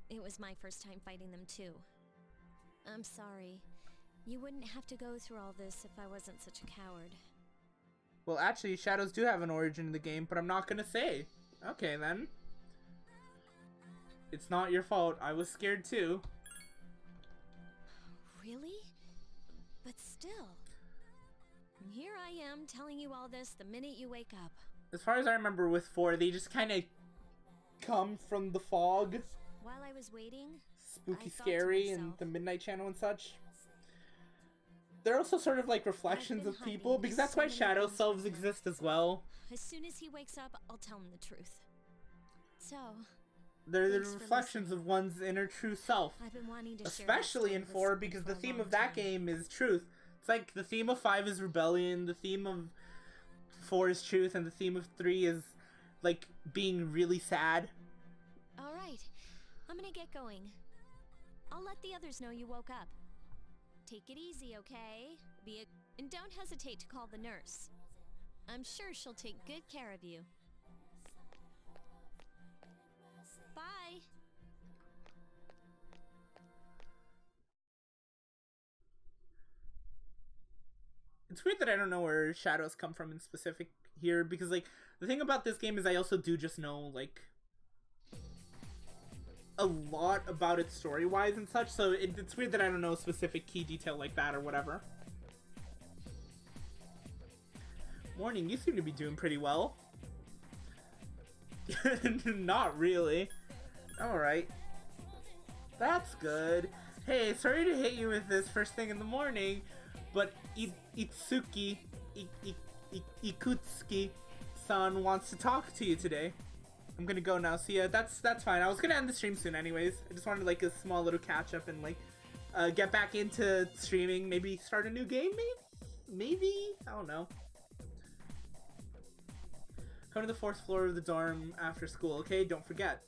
It was my first time fighting them too. I'm sorry. You wouldn't have to go through all this if I wasn't such a coward. Well, actually, shadows do have an origin in the game, but I'm not gonna say. Okay, then. It's not your fault. I was scared too. Really? But still. And here I am telling you all this the minute you wake up. As far as I remember with 4, they just kind of come from the fog. While I was waiting, Spooky, I thought to scary, and myself, the Midnight Channel and such. They're also sort of like reflections of people, because that's why shadow selves exist as well. as soon as he wakes up, I'll tell him the truth. So, They're the thanks for reflections of one's inner true self. I've been wanting to share Especially that in story 4, with because someone the for a theme long of that time. game is truth. It's like the theme of 5 is rebellion, the theme of 4 is truth, and the theme of 3 is like being really sad. All right, I'm gonna get going. I'll let the others know you woke up. Take it easy, okay? And don't hesitate to call the nurse. I'm sure she'll take good care of you. Bye. It's weird that I don't know where shadows come from in specific here, because like the thing about this game is I also do just know like a lot about it story-wise and such, so it's weird that I don't know a specific key detail like that or whatever. Morning, you seem to be doing pretty well. Not really. Alright. That's good. Hey, sorry to hit you with this first thing in the morning, but Ikutsuki-san wants to talk to you today. I'm gonna go now. See ya. That's fine. I was gonna end the stream soon anyways. I just wanted like a small little catch up and like get back into streaming. Maybe start a new game. Maybe I don't know. Come to the 4th floor of the dorm after school. Okay, don't forget.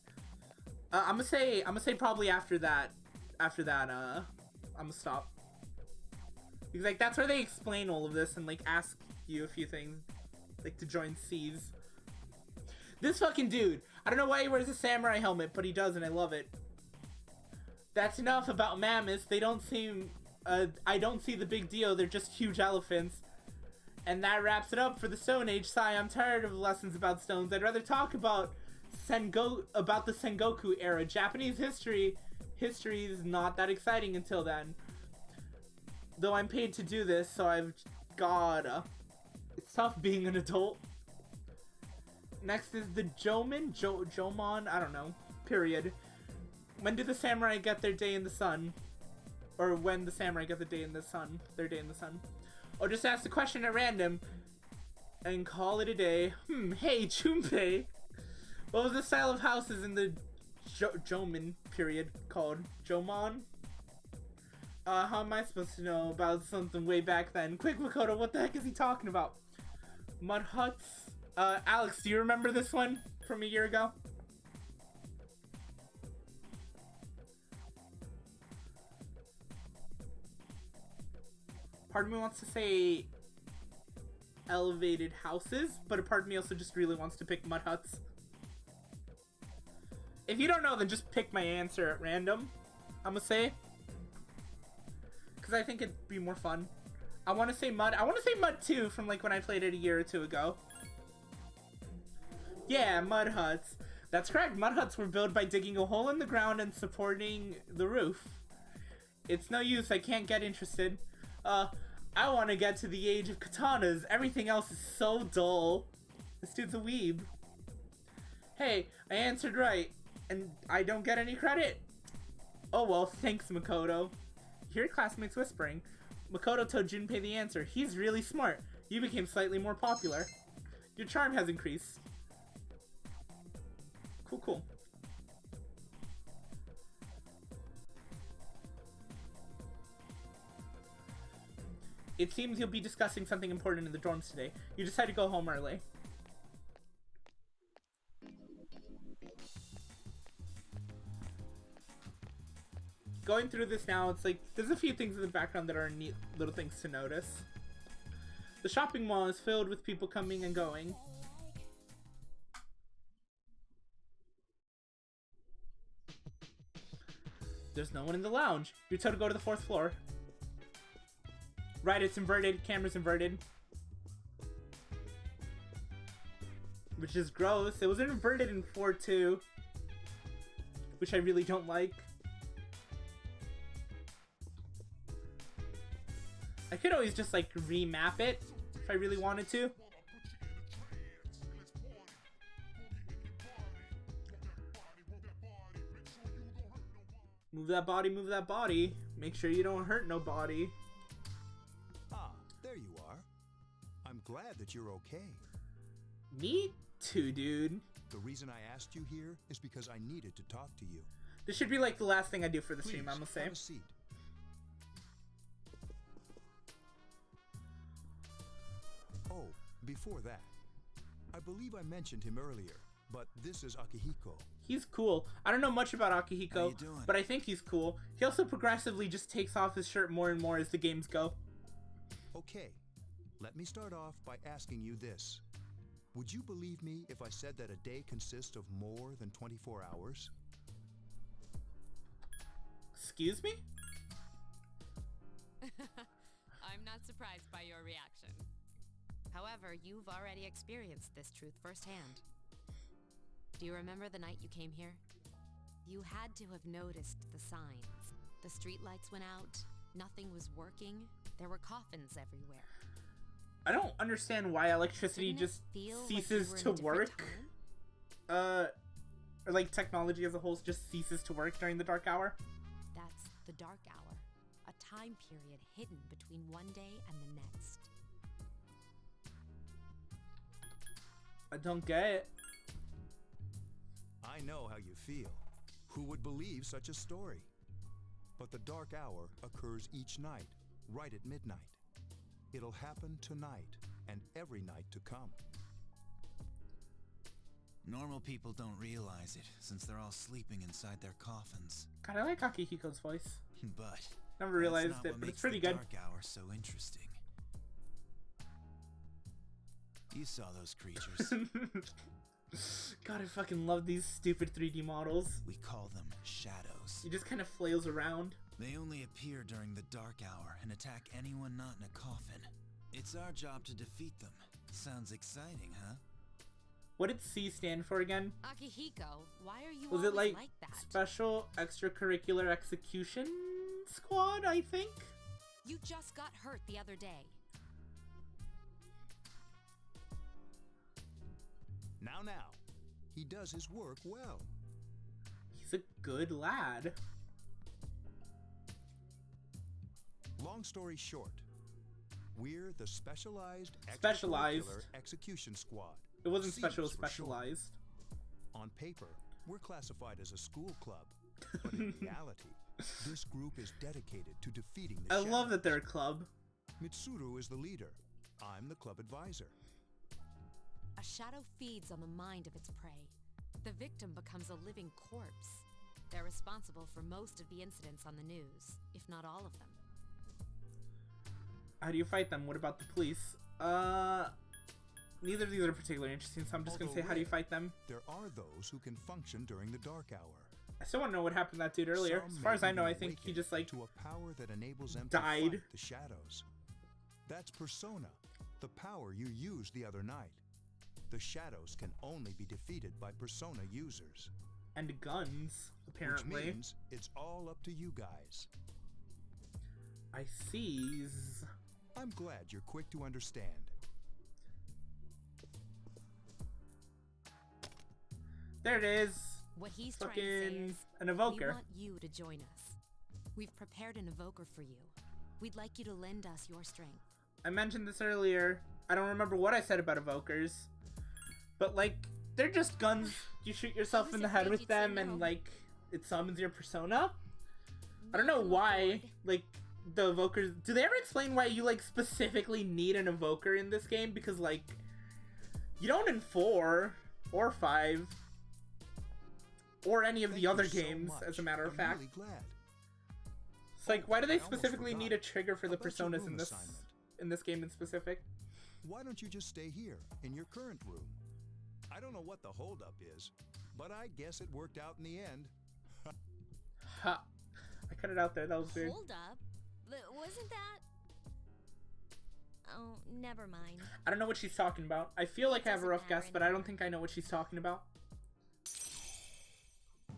I'm gonna say probably after that. I'm gonna stop. Because like that's where they explain all of this and like ask you a few things, like to join C's. This fucking dude. I don't know why he wears a samurai helmet, but he does, and I love it. That's enough about mammoths. They don't seem. I don't see the big deal. They're just huge elephants. And that wraps it up for the Stone Age. Sigh, I'm tired of lessons about stones. I'd rather talk about the Sengoku era. Japanese history is not that exciting until then. Though I'm paid to do this, so I've gotta. It's tough being an adult. Next is the Jomon, I don't know, period. When do the samurai get their day in the sun? Or when the samurai get their day in the sun. Or just ask the question at random and call it a day. Hey, Junpei. What was the style of houses in the Jomon period called? Jomon? How am I supposed to know about something way back then? Quick, Makoto, what the heck is he talking about? Mud huts? Alex, do you remember this one from a year ago? Part of me wants to say elevated houses, but a part of me also just really wants to pick mud huts. If you don't know, then just pick my answer at random, I'm gonna say. Because I think it'd be more fun. I want to say mud. I want to say mud 2 from like when I played it a year or two ago. Yeah, mud huts. That's correct. Mud huts were built by digging a hole in the ground and supporting the roof. It's no use. I can't get interested. I want to get to the age of katanas. Everything else is so dull. This dude's a weeb. Hey, I answered right, and I don't get any credit. Oh well, thanks, Makoto. You hear classmates whispering. Makoto told Junpei the answer. He's really smart. You became slightly more popular. Your charm has increased. Cool. It seems you'll be discussing something important in the dorms today. You decide to go home early. Going through this now, it's like, there's a few things in the background that are neat little things to notice. The shopping mall is filled with people coming and going. There's no one in the lounge. You're told to go to the 4th floor. Right, it's inverted. Camera's inverted. Which is gross. It was inverted in 4.2. Which I really don't like. I could always just like remap it if I really wanted to. Move that body, move that body. Make sure you don't hurt nobody. Ah, there you are. I'm glad that you're okay. Me too, dude. The reason I asked you here is because I needed to talk to you. This should be like the last thing I do for the stream, I'm gonna say. Have a seat. Oh, before that, I believe I mentioned him earlier, but this is Akihiko. He's cool. I don't know much about How Akihiko, you doing? but I think he's cool. He also progressively just takes off his shirt more and more as the games go. Okay, Let me start off by asking you this. Would you believe me if I said that a day consists of more than 24 hours? Excuse me? I'm not surprised by your reaction. However, you've already experienced this truth firsthand. Do you remember the night you came here? You had to have noticed the signs. The streetlights went out, nothing was working, there were coffins everywhere. I don't understand why electricity just ceases to work. Or like technology as a whole just ceases to work during the dark hour. That's the dark hour, a time period hidden between one day and the next. I don't get it. I know how you feel. Who would believe such a story? But the dark hour occurs each night, right at midnight. It'll happen tonight and every night to come. Normal people don't realize it, since they're all sleeping inside their coffins. Kinda like Akihiko's voice. But never realized that's not it, what but makes it's pretty the good. dark hour so interesting. You saw those creatures. God, I fucking love these stupid 3D models. We call them shadows. He just kind of flails around. They only appear during the dark hour and attack anyone not in a coffin. It's our job to defeat them. Sounds exciting, huh? What did C stand for again? Akihiko, why are you Was always it like that? Special Extracurricular Execution Squad, I think? You just got hurt the other day. Now. He does his work well. He's a good lad. Long story short, we're the Specialized Execution Squad. It wasn't SEAS special, for specialized. short. On paper, we're classified as a school club, but in reality, this group is dedicated to defeating the I shadows. love that they're a club. Mitsuru is the leader. I'm the club advisor. A shadow feeds on the mind of its prey. The victim becomes a living corpse. They're responsible for most of the incidents on the news, if not all of them. How do you fight them? What about the police? Neither of these are particularly interesting, so I'm just gonna say, how do you fight them? There are those who can function during the dark hour. I still want to know what happened to that dude earlier. Some As far as I know, may I think he awaken just like to a power that enables them died. to fight the shadows. That's Persona, the power you used the other night. The shadows can only be defeated by Persona users. And guns, apparently. Which means it's all up to you guys. I sees. I'm glad you're quick to understand. There it is. What he's Fucking trying to say is, an evoker. we want you to join us. We've prepared an evoker for you. We'd like you to lend us your strength. I mentioned this earlier. I don't remember what I said about evokers. But like, they're just guns. You shoot yourself in the head with them and like, it summons your persona. I don't know why, like, the evokers... Do they ever explain why you like specifically need an evoker in this game? Because like, you don't in 4 or 5 or any of the other games, as a matter of fact. Really glad. It's like, why do they I almost specifically forgot. need a trigger for the How about your personas room in this assignment? in this game in specific? Why don't you just stay here, in your current room? I don't know what the holdup is, but I guess it worked out in the end. Ha! I cut it out there. That was weird. Hold up. Wasn't that... Oh, never mind. I don't know what she's talking about. I feel like I have a rough guess, but I don't think I know what she's talking about.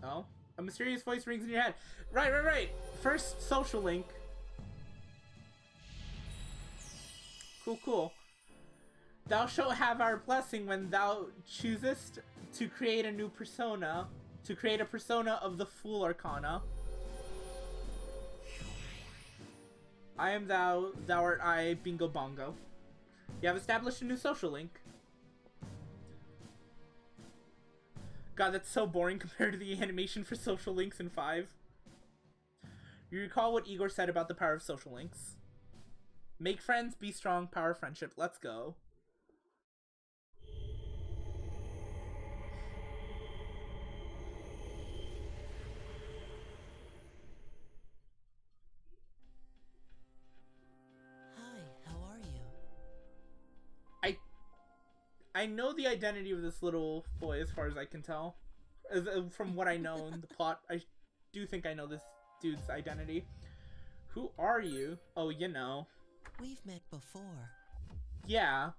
Oh? A mysterious voice rings in your head. Right. First social link. Cool. Thou shalt have our blessing when thou choosest to create a new persona. To create a persona of the Fool Arcana. I am thou, thou art I, bingo bongo. You have established a new social link. God, that's so boring compared to the animation for social links in 5. You recall what Igor said about the power of social links. Make friends, be strong, power of friendship. Let's go. Hi, how are you? I know the identity of this little boy as far as I can tell. From what I know in the plot, I do think I know this dude's identity. Who are you? Oh, you know. We've met before. Yeah.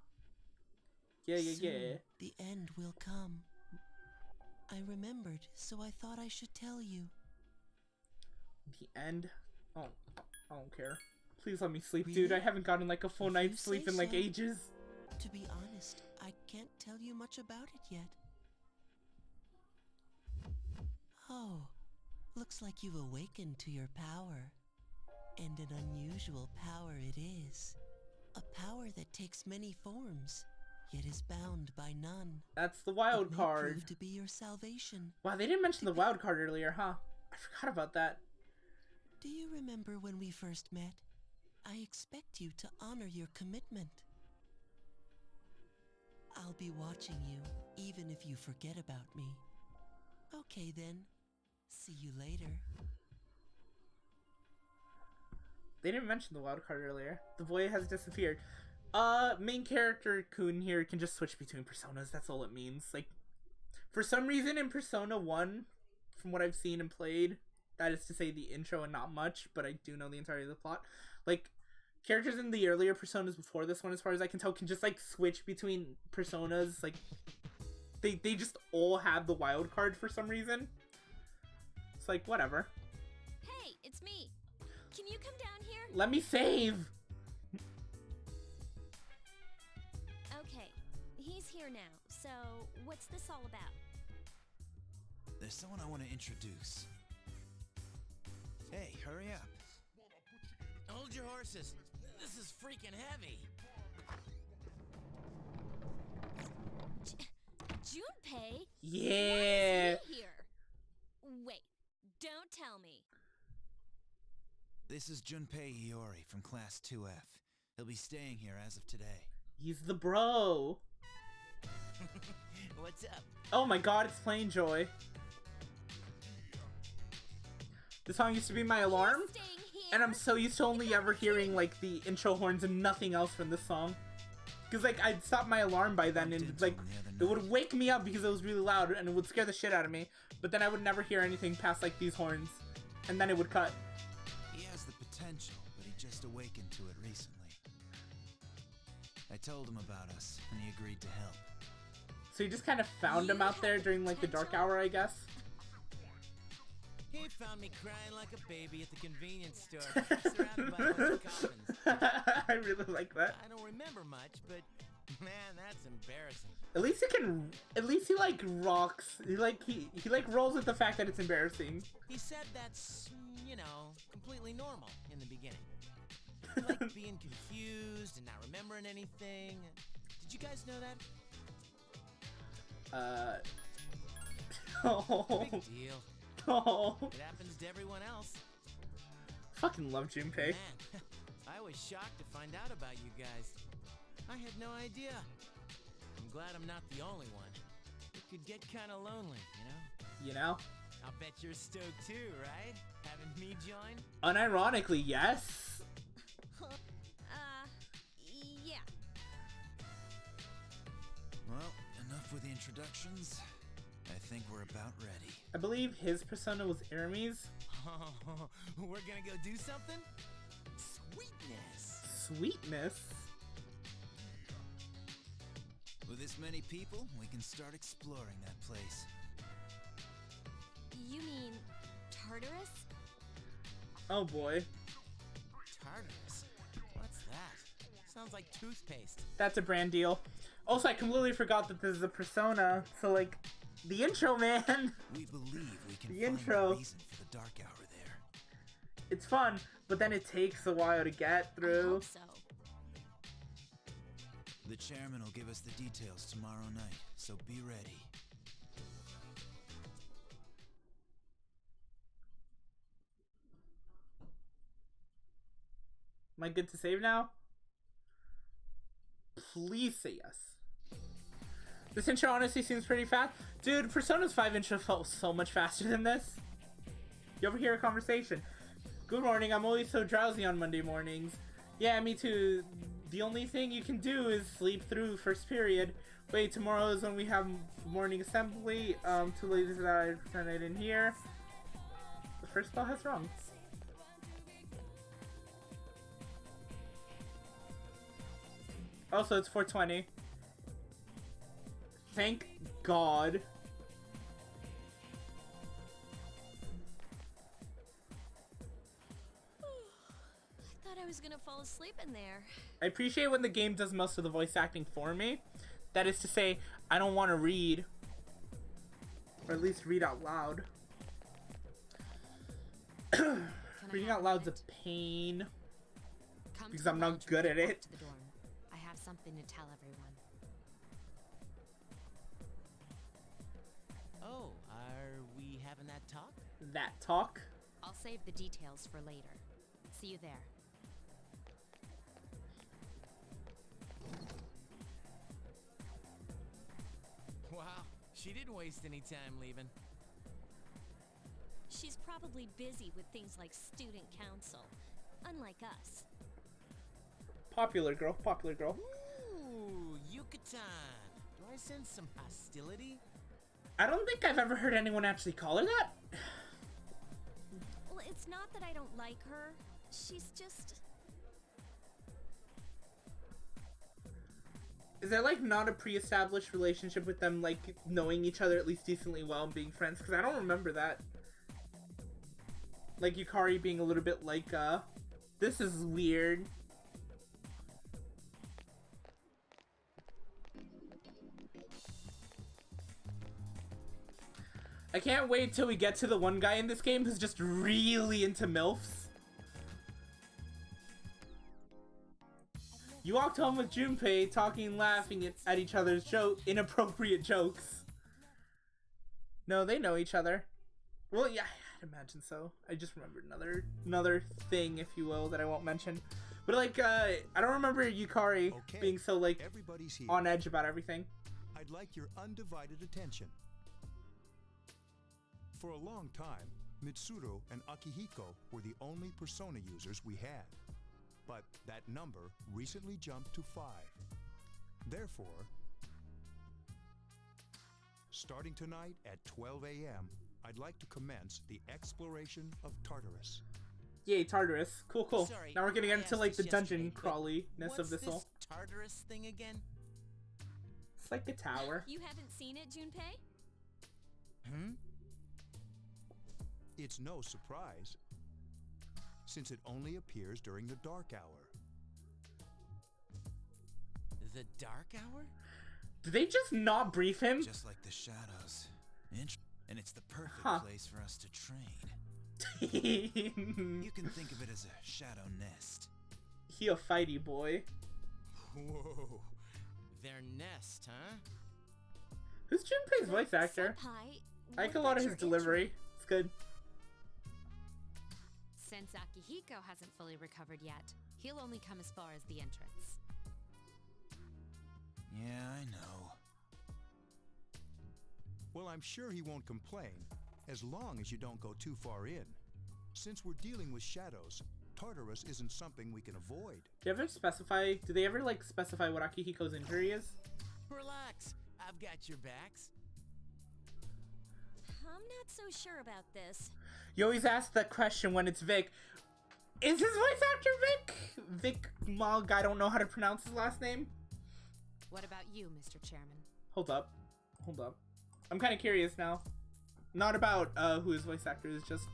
Yeah. Soon, the end will come. I remembered, so I thought I should tell you. The end? Oh, I don't care. Please let me sleep, Really? dude. I haven't gotten like a full If night's you sleep say in like so. ages. To be honest, I can't tell you much about it yet. Oh, looks like you've awakened to your power. And an unusual power it is. A power that takes many forms, yet is bound by none. That's the wild It may card. prove to be your salvation. Wow, they didn't mention the wild card earlier, huh? I forgot about that. Do you remember when we first met? I expect you to honor your commitment. I'll be watching you, even if you forget about me. Okay then. See you later. They didn't mention the wild card earlier. The boy has disappeared. Main character Kun here can just switch between personas. That's all it means. Like, for some reason in Persona 1, from what I've seen and played, that is to say the intro and not much, but I do know the entirety of the plot. Like, characters in the earlier Personas before this one, as far as I can tell, can just, like, switch between personas. Like, they just all have the wild card for some reason. It's like, whatever. Hey, it's me. Can you come down here? Let me save! Okay, he's here now. So, what's this all about? There's someone I want to introduce. Hey, hurry up. Hold your horses. This is freaking heavy. Junpei? Yeah! Why is he here? Wait, don't tell me. This is Junpei Iori from Class 2F. He'll be staying here as of today. He's the bro! What's up? Oh my god, it's Plain Joy. This song used to be my alarm, Staying here? and I'm so used to only ever hearing, like, the intro horns and nothing else from this song. Because, like, I'd stop my alarm by then, and, like, it would wake me up because it was really loud, and it would scare the shit out of me. But then I would never hear anything past, like, these horns. And then it would cut. He has the potential, but he just awakened to it recently. I told him about us, and he agreed to help. So you just kind of found him out there during, like, the dark hour, I guess? He found me crying like a baby at the convenience store, surrounded by a bunch of coffins. I really like that. I don't remember much, but man, that's embarrassing. At least he can, at least he, like, rocks. He like, rolls with the fact that it's embarrassing. He said that's, you know, completely normal in the beginning. Like being confused and not remembering anything. Did you guys know that? Oh. Big deal. Oh. It happens to everyone else. Fucking love Junpei. Man, I was shocked to find out about you guys. I had no idea. I'm glad I'm not the only one. It could get kind of lonely, you know? You know? I'll bet you're stoked too, right? Having me join? Unironically, yes. Yeah. Well, enough with the introductions. I think we're about ready. I believe his persona was Aramis. Oh, we're gonna go do something? Sweetness! Sweetness? With this many people, we can start exploring that place. You mean Tartarus? Oh boy. Tartarus? What's that? Sounds like toothpaste. That's a brand deal. Also, I completely forgot that this is a persona, so like, the intro, man! We believe we can The find intro. the reason for the dark hour there. It's fun, but then it takes a while to get I through. hope so. The chairman will give us the details tomorrow night, so be ready. Am I good to save now? Please say yes. This intro honestly seems pretty fast. Dude, Persona's 5 intro felt so much faster than this. You ever hear a conversation? Good morning, I'm always so drowsy on Monday mornings. Yeah, me too. The only thing you can do is sleep through first period. Wait, tomorrow is when we have morning assembly. Too late for that. I pretend I didn't hear. The first spell has wrong. Also, it's 4:20. Thank God. I thought I was gonna fall asleep in there. I appreciate when the game does most of the voice acting for me. That is to say, I don't want to read. Or at least read out loud. Reading out loud's a pain. Come Because to I'm the not lounge good when at you get it. back to the dorm. I have something to tell everyone. Oh, are we having that talk? That talk? I'll save the details for later. See you there. Wow, she didn't waste any time leaving. She's probably busy with things like student council, unlike us. Popular girl, popular girl. Ooh, Yucatan. Do I sense some hostility? I don't think I've ever heard anyone actually call her that. Well, it's not that I don't like her. She's just... Is there like not a pre-established relationship with them like knowing each other at least decently well and being friends? Because I don't remember that. Like Yukari being a little bit like, this is weird. I can't wait till we get to the one guy in this game who's just really into MILFs. You walked home with Junpei, talking and laughing at each other's inappropriate jokes. No, they know each other. Well, yeah, I'd imagine so. I just remembered another thing, if you will, that I won't mention. But like, I don't remember Yukari being so like everybody's here. on edge about everything. I'd like your undivided attention. For a long time, Mitsuru and Akihiko were the only Persona users we had. But that number recently jumped to 5. Therefore, starting tonight at 12 a.m., I'd like to commence the exploration of Tartarus. Yay, Tartarus. Cool, cool. Sorry, Now we're gonna get I into asked like the this dungeon yesterday, but crawliness of this all. What's this Tartarus thing again? It's like a tower. You haven't seen it, Junpei? Hmm? It's no surprise, since it only appears during the dark hour. The dark hour? Did they just not brief him? Just like the shadows. And it's the perfect place for us to train. You can think of it as a shadow nest. He a fighty boy. Whoa. Their nest, huh? Who's Junpei's voice actor? Senpai, I like a what lot about of your his delivery. It's good. Since Akihiko hasn't fully recovered yet, he'll only come as far as the entrance. Yeah, I know. Well, I'm sure he won't complain, as long as you don't go too far in. Since we're dealing with shadows, Tartarus isn't something we can avoid. Do they ever like specify what Akihiko's injury is? Relax, I've got your backs. I'm not so sure about this. You always ask that question when it's Vic. Is his voice actor Vic? Vic Mog, I don't know how to pronounce his last name. What about you, Mr. Chairman? Hold up. Hold up. I'm kind of curious now. Not about who his voice actor is, just...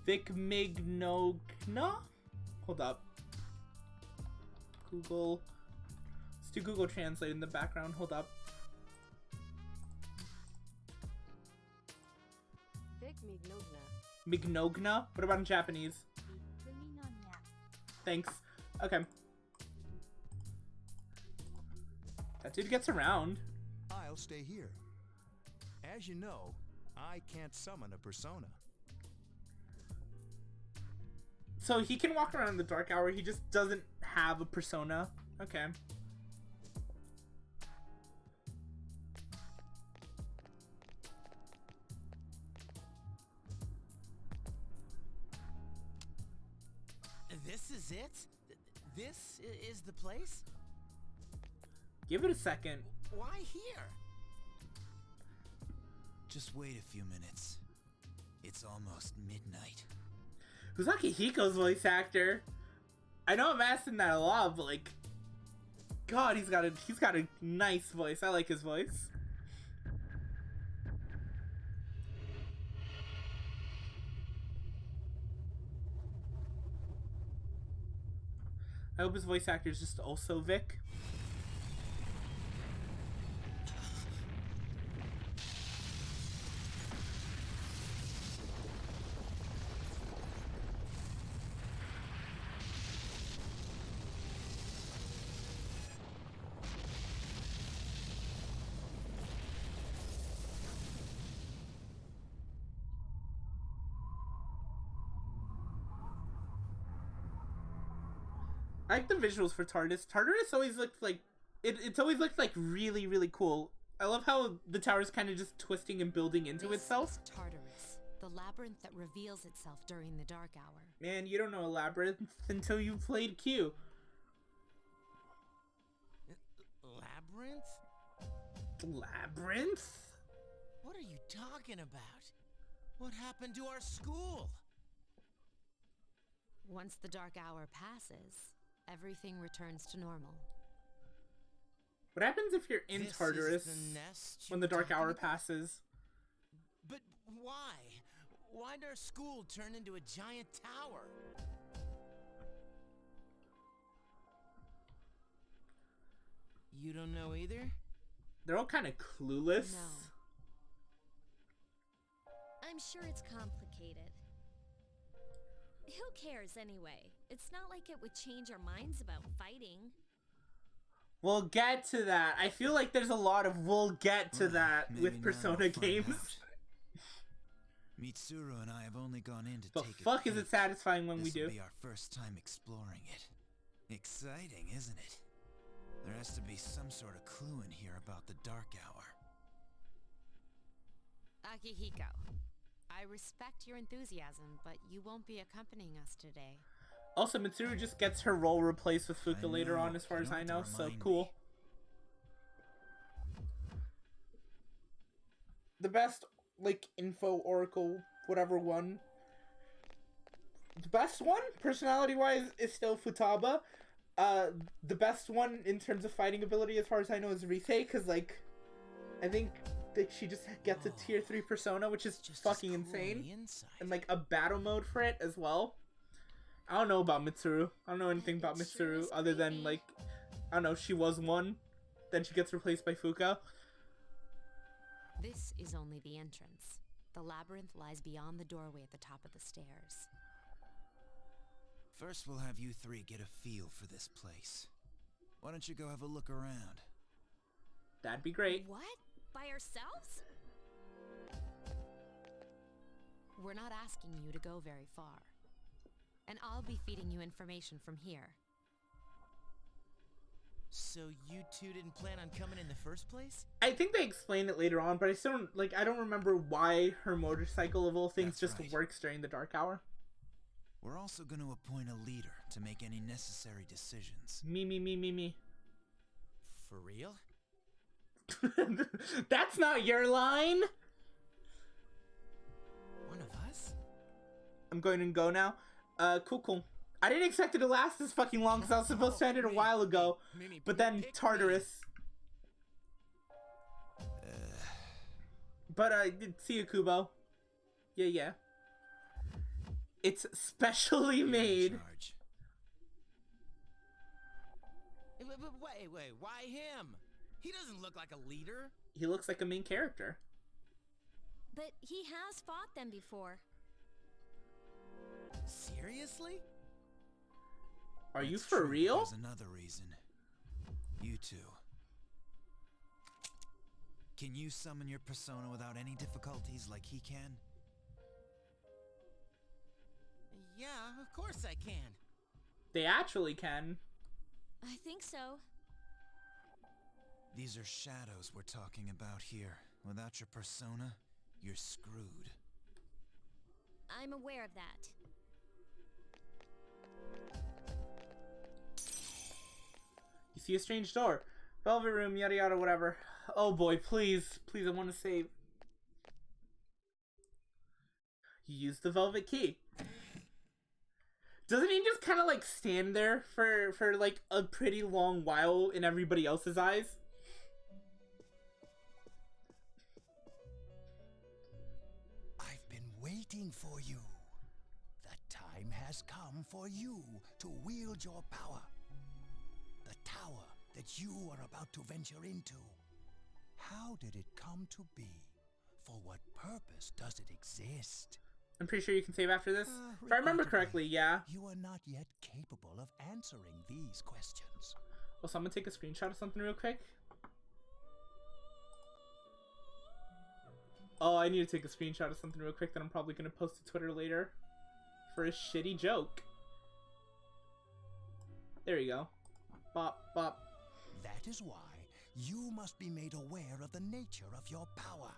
Vic Mignogna? Hold up. Google. Let's do Google Translate in the background. Hold up. Vic Mignogna. Mignogna? What about in Japanese? Thanks. Okay. That dude gets around. I'll stay here. As you know, I can't summon a persona. So he can walk around in the dark hour, he just doesn't have a persona. Okay. is it? This is the place? Give it a second. Why here? Just wait a few minutes. It's almost midnight. Who's Akihiko's voice actor? I know I'm asking that a lot, but like, God, he's got a nice voice. I like his voice. I hope his voice actor is just also Vic. I like the visuals for TARDIS. TARDIS always looked like it's always looked like really, really cool. I love how the tower's kind of just twisting and building into itself. Tartarus, the labyrinth that reveals itself during the dark hour. Man, you don't know a labyrinth until you played Q. Labyrinth? Labyrinth? What are you talking about? What happened to our school? Once the dark hour passes, everything returns to normal. What happens if you're in This Tartarus is the nest when the dark you're hour talking about? passes? But why? Why'd our school turn into a giant tower? You don't know either? They're all kind of clueless. No. I'm sure it's complicated. Who cares anyway? It's not like it would change our minds about fighting. We'll get to that. I feel like there's a lot of we'll get to that Maybe with now Persona we'll find games. out. Mitsuru and I have only gone in to The take a fuck is it peek. satisfying when we This'll do? be our first time exploring it. Exciting, isn't it? There has to be some sort of clue in here about the dark hour. Akihiko, I respect your enthusiasm, but you won't be accompanying us today. Also, Mitsuru just gets her role replaced with Fuka I later know, on, as far you as don't I have to know, so remind cool. me. The best, like, info oracle, whatever one. The best one, personality-wise, is still Futaba. The best one in terms of fighting ability, as far as I know, is Rise, because, like, I think that she just gets a tier 3 persona, which is Just fucking as cool on insane. the inside. And, like, a battle mode for it as well. I don't know about Mitsuru. I don't know anything about It sure Mitsuru is other than, creepy. like, I don't know, she was one. Then she gets replaced by Fuka. This is only the entrance. The labyrinth lies beyond the doorway at the top of the stairs. First, we'll have you three get a feel for this place. Why don't you go have a look around? That'd be great. What? By ourselves? We're not asking you to go very far. And I'll be feeding you information from here. So you two didn't plan on coming in the first place? I think they explain it later on, but I still don't, like, I don't remember why her motorcycle of all things That's just right. works during the dark hour. We're also going to appoint a leader to make any necessary decisions. Me. For real? That's not your line! One of us? I'm going to go now. Cool. I didn't expect it to last this fucking long because I was supposed to end it a while ago. But then Tartarus. But see you, Kubo. Yeah. It's specially You're in made. charge. Wait, why him? He doesn't look like a leader. He looks like a main character. But he has fought them before. Seriously? Are you That's for true, but real? There's another reason. You two. Can you summon your persona without any difficulties like he can? Yeah, of course I can. They actually can. I think so. These are shadows we're talking about here. Without your persona, you're screwed. I'm aware of that. see a strange door. Velvet room, yada yada, whatever. Oh boy, please. Please, I want to save. You use the velvet key. Doesn't he just kind of like stand there for like a pretty long while in everybody else's eyes? I've been waiting for you. The time has come for you to wield your power. The tower that you are about to venture into. How did it come to be? For what purpose does it exist? I'm pretty sure you can save after this. If I remember correctly, yeah. You are not yet capable of answering these questions. Also, I'm gonna take a screenshot of something real quick. Oh, I need to take a screenshot of something real quick that I'm probably gonna post to Twitter later for a shitty joke. There you go. Bop, bop. That is why you must be made aware of the nature of your power.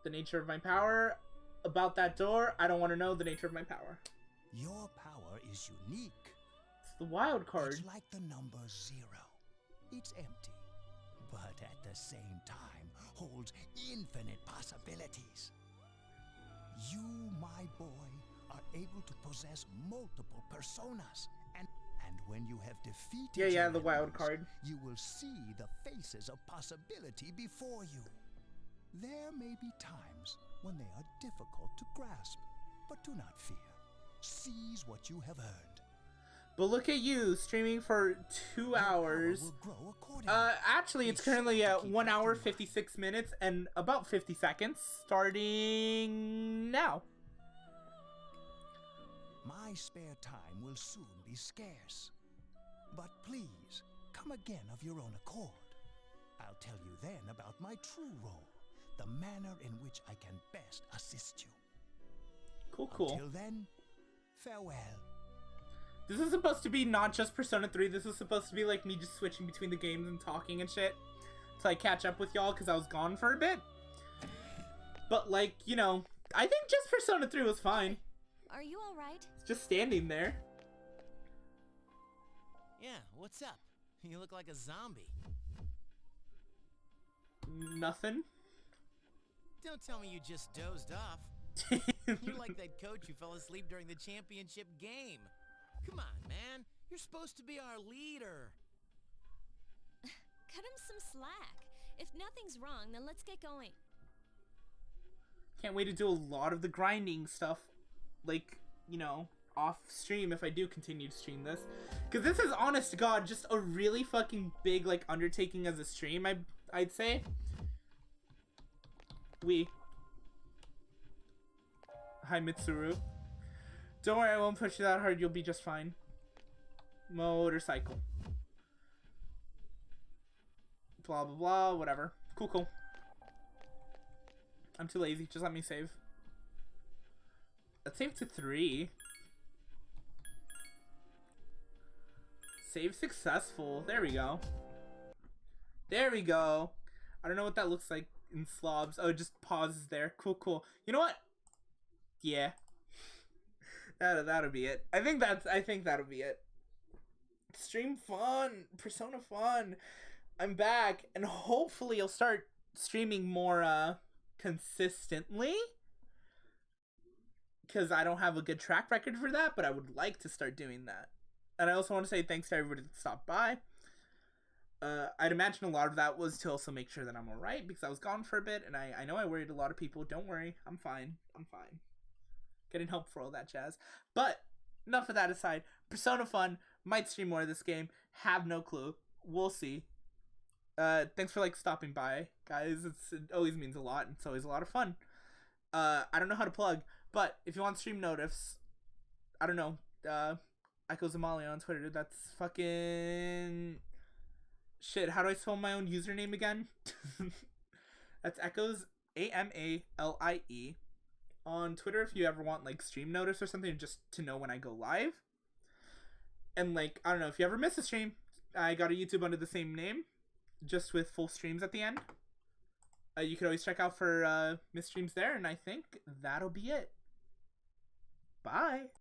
The nature of my power? About that door, I don't want to know the nature of my power. Your power is unique. It's the wild card. It's like the number 0. It's empty, but at the same time holds infinite possibilities. You, my boy, are able to possess multiple personas, and when you have defeated the wild card, you will see the faces of possibility before you. There may be times when they are difficult to grasp, but do not fear. Seize what you have earned. But look at you, streaming for 2 hours. Actually, it's currently at 1 hour, 56 minutes, and about 50 seconds, starting now. My spare time will soon be scarce. But please, come again of your own accord. I'll tell you then about my true role. The manner in which I can best assist you. Cool. Until then, farewell. This is supposed to be not just Persona 3. This is supposed to be like me just switching between the games and talking and shit to like catch up with y'all because I was gone for a bit. But like, you know, I think just Persona 3 was fine. Are you all right? It's just standing there. Yeah, what's up? You look like a zombie. Nothing. Don't tell me you just dozed off. You're like that coach who fell asleep during the championship game. Come on, man. You're supposed to be our leader. Cut him some slack. If nothing's wrong, then let's get going. Can't wait to do a lot of the grinding stuff, like, you know, off stream if I do continue to stream this. Because this is, honest to God, just a really fucking big, like, undertaking as a stream, I'd say. Hi, Mitsuru. Don't worry, I won't push you that hard. You'll be just fine. Motorcycle. Blah, blah, blah. Whatever. Cool. I'm too lazy. Just let me save. Let's save to 3. Save successful. There we go. There we go. I don't know what that looks like in slobs. Oh, it just pauses there. Cool. You know what? Yeah. That'll be it. I think that'll be it. Stream fun. Persona fun. I'm back. And hopefully I'll start streaming more consistently. Because I don't have a good track record for that, but I would like to start doing that. And I also want to say thanks to everybody that stopped by. I'd imagine a lot of that was to also make sure that I'm alright, because I was gone for a bit, and I know I worried a lot of people. Don't worry, I'm fine. Getting help for all that jazz. But, enough of that aside. Persona fun. Might stream more of this game. Have no clue. We'll see. Thanks for, like, stopping by, guys. It always means a lot, and it's always a lot of fun. I don't know how to plug, but if you want stream notifs, I don't know, Echo Zamali on Twitter. That's fucking... Shit, how do I spell my own username again? That's Echoes, AMALIE. On Twitter if you ever want, like, stream notice or something, just to know when I go live. And, like, I don't know, if you ever miss a stream, I got a YouTube under the same name, just with full streams at the end. You can always check out for missed streams there, and I think that'll be it. Bye!